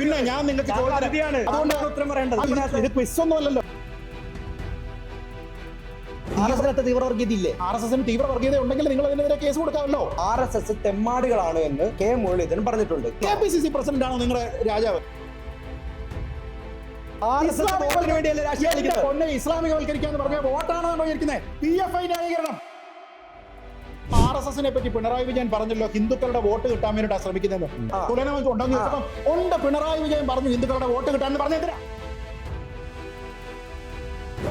പിന്നെ ഞാൻ നിങ്ങൾക്ക് അതുകൊണ്ടാണ് ഉത്തരം പറയേണ്ടത്. ഇത് ക്വിസ് ഒന്നുമല്ലല്ലോ. RSSന് തീവ്ര വർഗീയത ഉണ്ടെങ്കിൽ നിങ്ങൾ അതിനെതിരെ കേസ് കൊടുക്കാമല്ലോ. RSS തെമ്മാടികളാണ് എന്ന് കെ മുരളീധരൻ പറഞ്ഞിട്ടുണ്ട്. KPCC പ്രസിഡന്റ് ആണോ നിങ്ങളുടെ രാജാവ്? ഇസ്ലാമികവൽക്കരിക്കാന്ന് പറഞ്ഞ വോട്ടാണോ ഇരിക്കുന്നത്? PFI ന്യായീകരണം. RSSനെ പറ്റി പിണറായി വിജയൻ പറഞ്ഞല്ലോ ഹിന്ദുക്കളുടെ വോട്ട് കിട്ടാൻ വേണ്ടിയിട്ടാണ് ശ്രമിക്കുന്നത്. ഉണ്ട്, പിണറായി വിജയൻ പറഞ്ഞു ഹിന്ദുക്കളുടെ വോട്ട് കിട്ടാൻ പറഞ്ഞെന്തിനാ?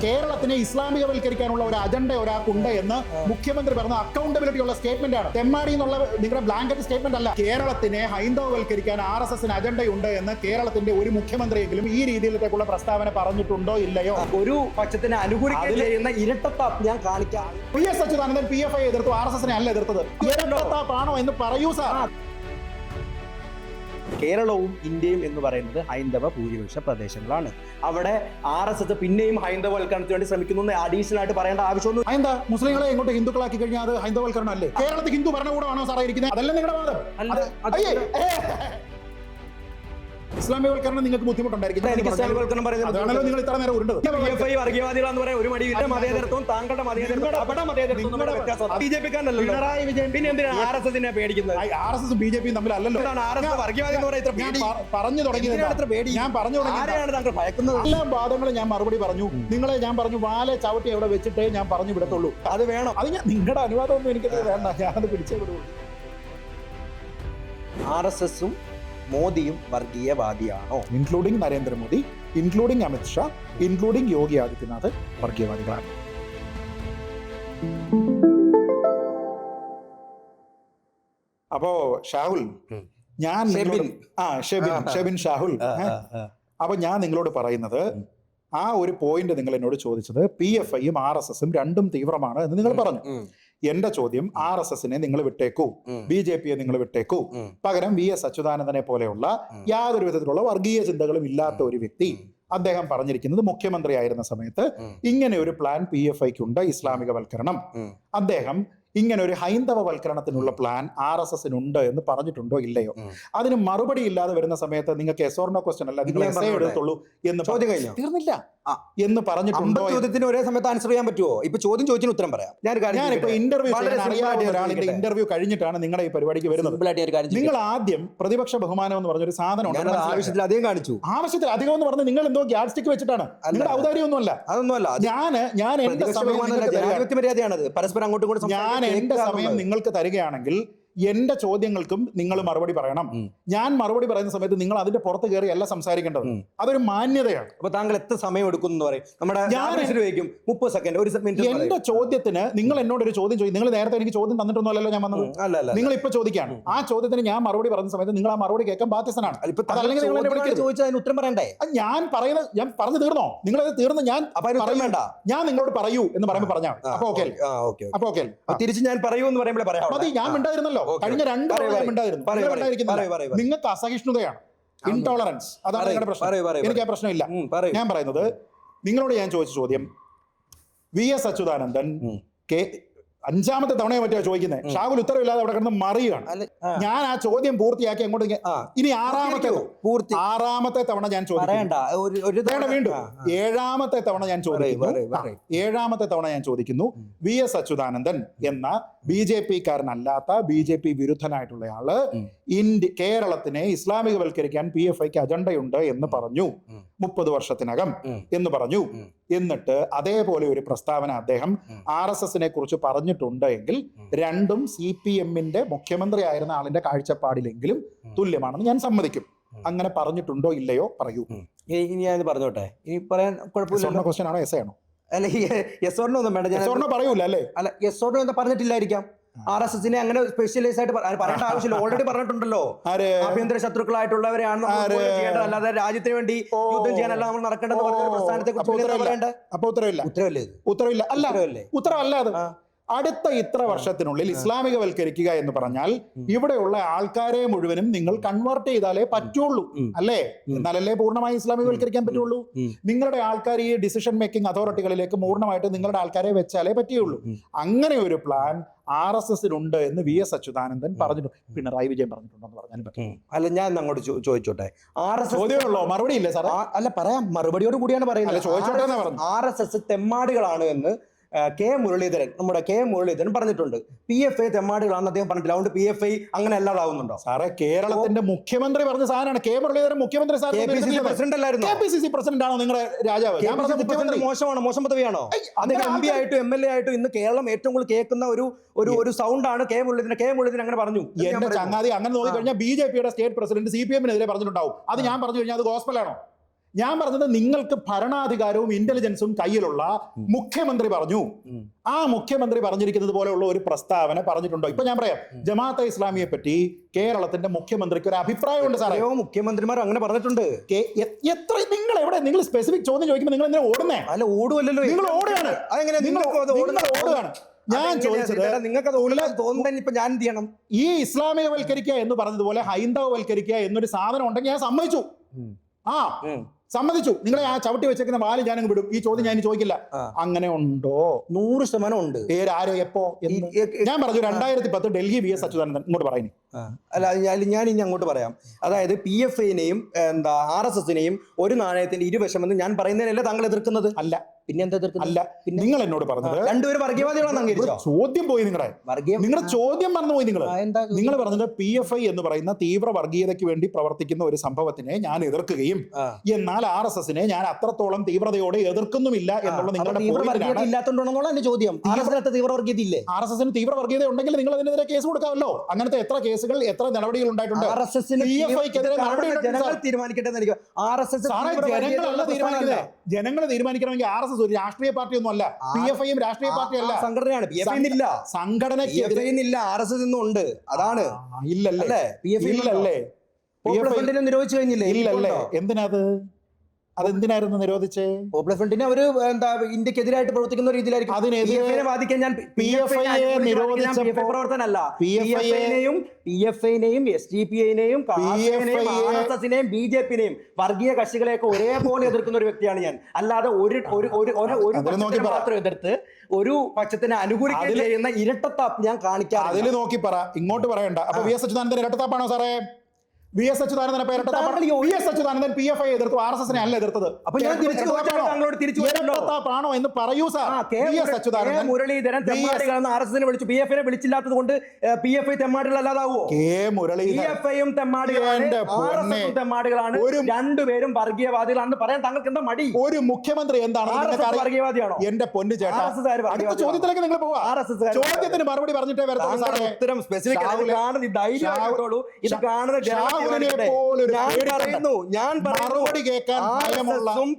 കേരളത്തിനെ ഇസ്ലാമികവൽക്കരിക്കാനുള്ള ഒരു അജണ്ട ഒരാൾക്കുണ്ട് എന്ന് മുഖ്യമന്ത്രി പറഞ്ഞ അക്കൗണ്ടബിലിറ്റി ഉള്ള സ്റ്റേറ്റ്മെന്റ് ആണ്. തെമ്മാടി എന്നുള്ള നിങ്ങളുടെ ബ്ലാങ്കറ്റ് സ്റ്റേറ്റ്മെന്റ് അല്ല. കേരളത്തിനെ ഹൈന്ദവവൽക്കരിക്കാൻ RSSന് അജണ്ടയുണ്ട് എന്ന് കേരളത്തിന്റെ ഒരു മുഖ്യമന്ത്രിയെങ്കിലും ഈ രീതിയിലേക്കുള്ള പ്രസ്താവന പറഞ്ഞിട്ടുണ്ടോ ഇല്ലയോ? ഒരു പക്ഷത്തിനെ അനുകൂലിക്കുന്ന ഇരട്ടത്താപ്പ് ഞാൻ കാണിക്കാം. PS അച്യുതാനന്ദൻ PFI എതിർത്തു, RSSനെ അല്ല എതിർത്തത്. ഇരട്ടത്താപ്പാണോ എന്ന് പറയൂ സാർ. കേരളവും ഇന്ത്യയും എന്ന് പറയുന്നത് ഹൈന്ദവ ഭൂരിപക്ഷ പ്രദേശങ്ങളാണ്. അവിടെ RSS പിന്നെയും ഹൈന്ദവവൽക്കരണത്തിന് വേണ്ടി ശ്രമിക്കുന്നു അഡീഷണൽ ആയിട്ട് പറയേണ്ട ആവശ്യമൊന്നും. എന്താ മുസ്ലിങ്ങളെ ഇങ്ങോട്ട് ഹിന്ദുക്കളാക്കി കഴിഞ്ഞാൽ അത് ഹൈന്ദവവൽക്കരണം അല്ലേ? കേരളത്തിൽ ഹിന്ദു ഭരണകൂടമാണോ സാറേ ഇരിക്കുന്നത്? അതല്ല നിങ്ങളുടെ വാദം. ഇസ്ലാമികവൽക്കരണം നിങ്ങൾക്ക് ബുദ്ധിമുട്ടുണ്ടായിരിക്കും. അതാണല്ലോ നിങ്ങൾ ഇത്ര നേരം ഉരുണ്ടത്. PFI വർഗീയവാദികളാന്ന് പറയാൻ ഒരു മടിയില്ല. മതേതരത്വവും താങ്കളുടെ പിണറായി വിജയൻ പിന്നെ എന്തിനാണ് RSSനെ പേടിക്കുന്നത്? RSS BJP തമ്മിലല്ലോ. പറഞ്ഞു തുടങ്ങിയത് ഞാൻ പറഞ്ഞു ആരെയാണ് താങ്കൾ ഭയക്കുന്നത്? എല്ലാ വാദങ്ങളും ഞാൻ മറുപടി പറഞ്ഞു. നിങ്ങളെ ഞാൻ പറഞ്ഞു വാലെ ചവിട്ടി എവിടെ വെച്ചിട്ടേ ഞാൻ പറഞ്ഞു വിടത്തുള്ളൂ. അത് വേണം. അത് ഞാൻ നിങ്ങളുടെ അനുവാദമൊന്നും എനിക്കത് വേണ്ട. ഞാനത് പിടിച്ചേ വിടുള്ളൂ. RSSും മോദിയും വർഗീയവാദിയാണോ? Including Narendra Modi, including Amit Shah, including Yogi Adityanath വർഗീയവാദികളാണ്. അപ്പോ ഷാഹുൽ, ഞാൻ ഷെബിൻ ഷാഹുൽ, അപ്പൊ ഞാൻ നിങ്ങളോട് പറയുന്നത് ആ ഒരു പോയിന്റ് നിങ്ങൾ എന്നോട് ചോദിച്ചത് PFIയും RSSും രണ്ടും തീവ്രമാണ് എന്ന് നിങ്ങൾ പറഞ്ഞു. എന്റെ ചോദ്യം, RSSനെ നിങ്ങൾ വിട്ടേക്കൂ, BJPയെ നിങ്ങൾ വിട്ടേക്കൂ, പകരം VS അച്യുതാനന്ദനെ പോലെയുള്ള യാതൊരു വിധത്തിലുള്ള വർഗീയ ചിന്തകളും ഇല്ലാത്ത ഒരു വ്യക്തി, അദ്ദേഹം പറഞ്ഞിരിക്കുന്നത് മുഖ്യമന്ത്രി ആയിരുന്ന സമയത്ത് ഇങ്ങനെ ഒരു പ്ലാൻ PFIക്കുണ്ട്, ഇസ്ലാമികവൽക്കരണം. അദ്ദേഹം ഇങ്ങനെ ഒരു ഹൈന്ദവവൽക്കരണത്തിനുള്ള പ്ലാൻ RSSനുണ്ട് എന്ന് പറഞ്ഞിട്ടുണ്ടോ ഇല്ലയോ? അതിന് മറുപടി ഇല്ലാതെ വരുന്ന സമയത്ത് നിങ്ങൾക്ക് yes or no ക്വസ്റ്റ്യൻ അല്ല, നിങ്ങൾ എസ്സേ എഴുതത്തുള്ളൂ എന്ന് ചോദ്യം കഴിഞ്ഞു തീർന്നില്ല എന്ന് പറഞ്ഞിട്ടുണ്ടോ? ചോദ്യത്തിന് ഒരേ സമയത്ത് ആൻസർ ചെയ്യാൻ പറ്റുമോ? ഇപ്പൊ ചോദ്യം ചോദിച്ചിന് ഉത്തരം പറയാം. ഞാനിപ്പോ ഇന്റർവ്യൂ കഴിഞ്ഞിട്ടാണ് നിങ്ങളുടെ ഈ പരിപാടിക്ക് വരുന്നത്. നിങ്ങൾ ആദ്യം പ്രതിപക്ഷ ബഹുമാനം എന്ന് പറഞ്ഞൊരു സാധനം ആവശ്യത്തിൽ അധികം കാണിച്ചു. ആവശ്യത്തിൽ അധികം എന്ന് പറഞ്ഞ് നിങ്ങൾ എന്തോ ഗ്യാഡ് സ്റ്റിക്ക് വെച്ചിട്ടാണ്. നിങ്ങളുടെ ഔദാര്യമൊന്നുമല്ല, അതൊന്നുമല്ല. ഞാൻ എന്റെ സമയം നിങ്ങൾക്ക് തരികയാണെങ്കിൽ എന്റെ ചോദ്യങ്ങൾക്കും നിങ്ങൾ മറുപടി പറയണം. ഞാൻ മറുപടി പറയുന്ന സമയത്ത് നിങ്ങൾ അതിന്റെ പുറത്ത് കയറി അല്ല സംസാരിക്കേണ്ടത്. അതൊരു മാന്യതയാണ്. അപ്പൊ താങ്കൾ എത്ര സമയം എടുക്കുന്നു പറയും? നമ്മുടെ 30 സെക്കൻഡ്, 1 മിനിറ്റ്. എന്റെ ചോദ്യത്തിന് നിങ്ങൾ എന്നോട് ഒരു ചോദ്യം ചോദിക്കും. നിങ്ങൾ നേരത്തെ എനിക്ക് ചോദ്യം തന്നിട്ടൊന്നുമല്ലോ ഞാൻ വന്നത്. നിങ്ങൾ ഇപ്പൊ ചോദിക്കാണ്. ആ ചോദ്യത്തിന് ഞാൻ മറുപടി പറയുന്ന സമയത്ത് നിങ്ങൾ ആ മറുപടി കേൾക്കാൻ ബാധ്യസ്ഥനാണ്. ഉത്തരം പറയണ്ടേ? ഞാൻ പറഞ്ഞു തീർന്നോ? നിങ്ങളത് തീർന്ന് ഞാൻ നിങ്ങളോട് പറയൂ എന്ന് പറയുമ്പോൾ പറഞ്ഞാൽ അപ്പൊ ഓക്കെ. തിരിച്ച് ഞാൻ പറയൂ എന്ന് പറയുമ്പോൾ പറയാം. മതി, ഞാൻ ഉണ്ടായിരുന്നല്ലോ. കഴിഞ്ഞ 2 ഉണ്ടായിരുന്നു. നിങ്ങൾക്ക് അസഹിഷ്ണുതയാണ്, ഇൻടോളറൻസ്. അതാണ് നിങ്ങളുടെ പ്രശ്നം. എനിക്ക് ആ പ്രശ്നമില്ല. ഞാൻ പറയുന്നത്, നിങ്ങളോട് ഞാൻ ചോദിച്ച ചോദ്യം, VS അച്യുതാനന്ദൻ 5ാമത്തെ തവണയെ പറ്റിയാ ചോദിക്കുന്നത്. ഷാഹുൽ ഉത്തരവില്ലാതെ അവിടെ കിടന്ന് മറിയാണ്. ഞാൻ ആ ചോദ്യം പൂർത്തിയാക്കി അങ്ങോട്ട് ഇനി 6ാമത്തെ തവണ ഞാൻ ചോദിക്കുന്നു. വീണ്ടും 7ാമത്തെ തവണ ഞാൻ ചോദിക്കുന്നു. VS അച്യുതാനന്ദൻ എന്ന BJP-കാരനല്ലാത്ത BJP വിരുദ്ധനായിട്ടുള്ളയാള് കേരളത്തിനെ ഇസ്ലാമികവൽക്കരിക്കാൻ PFIക്ക് അജണ്ടയുണ്ട് എന്ന് പറഞ്ഞു 30 വർഷത്തിനകം എന്ന് പറഞ്ഞു. എന്നിട്ട് അതേപോലെ ഒരു പ്രസ്താവന അദ്ദേഹം RSSനെ കുറിച്ച് പറഞ്ഞിട്ടുണ്ട് എങ്കിൽ രണ്ടും CPM-ന്റെ മുഖ്യമന്ത്രി ആയിരുന്ന ആളിന്റെ കാഴ്ചപ്പാടിലെങ്കിലും തുല്യമാണെന്ന് ഞാൻ സമ്മതിക്കും. അങ്ങനെ പറഞ്ഞിട്ടുണ്ടോ ഇല്ലയോ പറയൂ. ഇനി ഞാൻ പറഞ്ഞോട്ടെ. ഇനി പറയാൻ കുഴപ്പമില്ല. ക്വസ്റ്റ്യൻ ആണോ എസ് ആണോ? അല്ല, yes or no ഒന്നും വേണ്ട. പറയൂല അല്ലേ? അല്ല, yes or no എന്ന് പറഞ്ഞിട്ടില്ലായിരിക്കാം. RSSനെ അങ്ങനെ സ്പെഷ്യലൈസ് ആയിട്ട് പറയേണ്ട ആവശ്യമില്ല. ഓൾറെഡി പറഞ്ഞിട്ടുണ്ടല്ലോ, ആഭ്യന്തര ശത്രുക്കളായിട്ടുള്ളവരെയാണ് ചെയ്യേണ്ടത്, അല്ലാതെ രാജ്യത്തിന് വേണ്ടി യുദ്ധം ചെയ്യാനല്ല നമ്മൾ നടക്കേണ്ടത്. പ്രസ്ഥാനത്തെ കുറിച്ച് ഉത്തരവില്ല. അല്ല, ഉത്തരവല്ല അത്. അടുത്ത ഇത്ര വർഷത്തിനുള്ളിൽ ഇസ്ലാമികവൽക്കരിക്കുക എന്ന് പറഞ്ഞാൽ ഇവിടെയുള്ള ആൾക്കാരെ മുഴുവനും നിങ്ങൾ കൺവേർട്ട് ചെയ്താലേ പറ്റുള്ളൂ, അല്ലേ? എന്നാലല്ലേ പൂർണ്ണമായി ഇസ്ലാമികവൽക്കരിക്കാൻ പറ്റുള്ളൂ. നിങ്ങളുടെ ആൾക്കാർ ഈ ഡിസിഷൻ മേക്കിംഗ് അതോറിറ്റികളിലേക്ക് പൂർണ്ണമായിട്ട് നിങ്ങളുടെ ആൾക്കാരെ വെച്ചാലേ പറ്റുള്ളൂ. അങ്ങനെ ഒരു പ്ലാൻ RSSനുണ്ട് എന്ന് VS അച്യുതാനന്ദൻ പറഞ്ഞിട്ടുണ്ട്. പിണറായി വിജയൻ പറഞ്ഞിട്ടുണ്ടെന്ന് പറഞ്ഞാൽ അല്ല, ഞാൻ അങ്ങോട്ട് ചോദിച്ചോട്ടെ. ചോദ്യമല്ലോ, മറുപടി ഇല്ലേ സാർ? അല്ല, പറയാം, മറുപടിയോട് കൂടിയാണ് പറയുന്നത്. RSS തെമ്മാടികളാണ് എന്ന് നമ്മുടെ കെ മുരളീധരൻ പറഞ്ഞിട്ടുണ്ട്. PFI തെമ്മാടികളാണെന്ന് അദ്ദേഹം പറഞ്ഞിട്ടില്ല. അതുകൊണ്ട് PFI അങ്ങനെ അല്ലാതാവുന്നുണ്ടോ? സാറേ, കേരളത്തിന്റെ മുഖ്യമന്ത്രി പറഞ്ഞ സാധനമാണ്. കെ മുരളീധരൻ മുഖ്യമന്ത്രി പ്രസിഡന്റ് അല്ലായിരുന്നു. KPCC പ്രസിഡന്റ് ആണോ നിങ്ങളുടെ രാജാവ്? മോശമാണോ? മോശം പദവിയാണോ? അദ്ദേഹം MP ആയിട്ടും MLA ആയിട്ടും ഇന്ന് കേരളം ഏറ്റവും കൂടുതൽ കേൾക്കുന്ന ഒരു സൗണ്ടാണ് കെ മുരളീധരൻ. കെ മുരളീധരൻ അങ്ങനെ പറഞ്ഞു. എന്റെ ചങ്ങാതി, അങ്ങനെ നോക്കിക്കഴിഞ്ഞാൽ BJPയുടെ സ്റ്റേറ്റ് പ്രസിഡന്റ് CPM-നെതിരെ പറഞ്ഞിട്ടുണ്ടാവും. അത് ഞാൻ പറഞ്ഞു കഴിഞ്ഞാൽ അത് ഗോസ്പലാണോ? ഞാൻ പറഞ്ഞത് നിങ്ങൾക്ക് ഭരണാധികാരവും ഇന്റലിജൻസും കയ്യിലുള്ള മുഖ്യമന്ത്രി പറഞ്ഞു. ആ മുഖ്യമന്ത്രി പറഞ്ഞിരിക്കുന്നത് പോലെയുള്ള ഒരു പ്രസ്താവന പറഞ്ഞിട്ടുണ്ടോ? ഇപ്പൊ ഞാൻ പറയാം, ജമാഅത്തെ ഇസ്ലാമിയെ പറ്റി കേരളത്തിന്റെ മുഖ്യമന്ത്രിക്ക് ഒരു അഭിപ്രായമുണ്ട് സാറേ. മുഖ്യമന്ത്രിമാർ അങ്ങനെ പറഞ്ഞിട്ടുണ്ട്. എത്ര നിങ്ങൾ സ്പെസിഫിക് ചോദ്യം ചോദിക്കുമ്പോൾ നിങ്ങൾ എന്തിനാ ഓടുന്നേ? അല്ല, ഓടുമല്ലോ, നിങ്ങൾ ഓടുകയാണ്. നിങ്ങൾ ഓടുകയാണ്. ഞാൻ ചോദിച്ചത്, നിങ്ങൾക്ക് തോന്നുന്നത് ഇപ്പൊ ഞാൻ എന്ത് ചെയ്യണം? ഈ ഇസ്ലാമികവൽക്കരിക്കുക എന്ന് പറഞ്ഞതുപോലെ ഹൈന്ദവവൽക്കരിക്കുക എന്നൊരു സാധനം ഉണ്ടെങ്കിൽ ഞാൻ സമ്മതിച്ചു. സമ്മതിച്ചു. നിങ്ങളെ ആ ചവിട്ടി വെച്ചേക്കുന്ന വാല് ഞാനങ്ങ് വിടും. ഈ ചോദ്യം ഞാൻ ചോദിക്കില്ല. അങ്ങനെ ഉണ്ടോ? 100% ഉണ്ട്. ആരോ എപ്പോ? ഞാൻ പറഞ്ഞു 2010 ഡൽഹി VS അച്യുതാനന്ദൻ. ഇങ്ങോട്ട് പറയുന്നു. അല്ല, ഞാൻ ഇനി അങ്ങോട്ട് പറയാം. അതായത് PFI-നെയും RSS-നെയും ഒരു നാണയത്തിന്റെ ഇരുവശമെന്ന് ഞാൻ പറയുന്നതിനല്ല താങ്കൾ എതിർക്കുന്നത്. അല്ല, പിന്നെ എന്താ എതിർക്കുന്നത്? അല്ല, നിങ്ങൾ എന്നോട് പറഞ്ഞത് രണ്ടുപേരും വർഗീയവാദികളാണെന്ന് അംഗീകരിച്ചോ? ചോദ്യം പോയി. നിങ്ങളുടെ ചോദ്യം മറന്നുപോയി. നിങ്ങൾ പറഞ്ഞത് PFI എന്ന് പറയുന്ന തീവ്ര വർഗീയതയ്ക്ക് വേണ്ടി പ്രവർത്തിക്കുന്ന ഒരു സംഭവത്തിനെ ഞാൻ എതിർക്കുകയും എന്നാൽ RSS-നെ ഞാൻ അത്രത്തോളം തീവ്രതയോടെ എതിർക്കുന്നുമില്ല എന്നുള്ള നിങ്ങളുടെ ഇല്ലാത്തതുകൊണ്ടാണോ എന്റെ ചോദ്യം? തീവ്ര വർഗീയത ഇല്ലേ? RSS-ന് തീവ്ര വർഗീയത ഉണ്ടെങ്കിൽ നിങ്ങൾ അതിനെതിരെ കേസ് കൊടുക്കാമല്ലോ. അങ്ങനത്തെ എത്ര കേസുകൾ, എത്ര നടപടികൾ ഉണ്ടായിട്ടുണ്ട്? ജനങ്ങൾ തീരുമാനിക്കട്ടെ. ജനങ്ങൾ തീരുമാനിക്കണമെങ്കിൽ RSS ഒരു രാഷ്ട്രീയ പാർട്ടി ഒന്നും അല്ല. PFI-യും രാഷ്ട്രീയ പാർട്ടിയല്ല, സംഘടനയാണ്. സംഘടനയ്ക്ക് RSS ഇന്നും ഉണ്ട്. അതാണ് ഇല്ലല്ലേ? നിരോധിച്ചു കഴിഞ്ഞില്ലേ? ഇല്ലല്ലേ? എന്തിനാത്? അതെന്തിനായിരുന്നു നിരോധിച്ചേ? പോപ്പുലർ ഫ്രണ്ടിനെ ഒരു ഇന്ത്യക്കെതിരായിട്ട് പ്രവർത്തിക്കുന്ന രീതിയിലായിരിക്കും. അതിനെതിരെ വാദിക്കാൻ ഞാൻ പ്രവർത്തനമല്ല. PFI-നെയും SDPI-നെയും RSS-നെയും BJP-നെയും വർഗീയ കക്ഷികളെയൊക്കെ ഒരേപോലെ എതിർക്കുന്ന ഒരു വ്യക്തിയാണ് ഞാൻ. അല്ലാതെ ഒരു മാത്രം എതിർത്ത് ഒരു പക്ഷത്തിനെ അനുകൂലിക്കാൻ ചെയ്യുന്ന ഇരട്ടത്താപ്പ് ഞാൻ കാണിക്കാം. അതിൽ നോക്കി പറ, ഇങ്ങോട്ട് പറയണ്ട. അപ്പൊ VS അച്യുതാനന്ദൻ ഇരട്ടത്താപ്പാണോ സാറേ? VS അച്യുതാനന്ദൻ PFI എതിർത്തു, RSS-നെ അല്ല എതിർത്തത്. അപ്പൊ ഞാൻ ഇരട്ടത്താപ്പാണോ എന്ന് പറയൂ സാർ. മുരളീധരൻ തെമ്മാടികളെന്ന് RSS-നെ വിളിച്ചു, PFI-നെ വിളിച്ചില്ലാത്തത് കൊണ്ട് PFI തെമ്മാടികൾ അല്ലാതാവോ? PFI-യും തെമ്മാടികളാണ്, രണ്ടുപേരും വർഗീയവാദികളാണെന്ന് പറയാൻ താങ്കൾക്ക് എന്താ മടി? ഒരു മുഖ്യമന്ത്രി എന്താണ് വർഗീയവാദിയാണോ? എന്റെ പൊന്നു ചേട്ടാ, അടുത്ത ചോദ്യത്തിലേക്ക് നിങ്ങൾ പോവാ. ചോദ്യത്തിന് മറുപടി പറഞ്ഞിട്ടേ ഉത്തരം സ്പെസിഫിക് ഇത് കാണുന്ന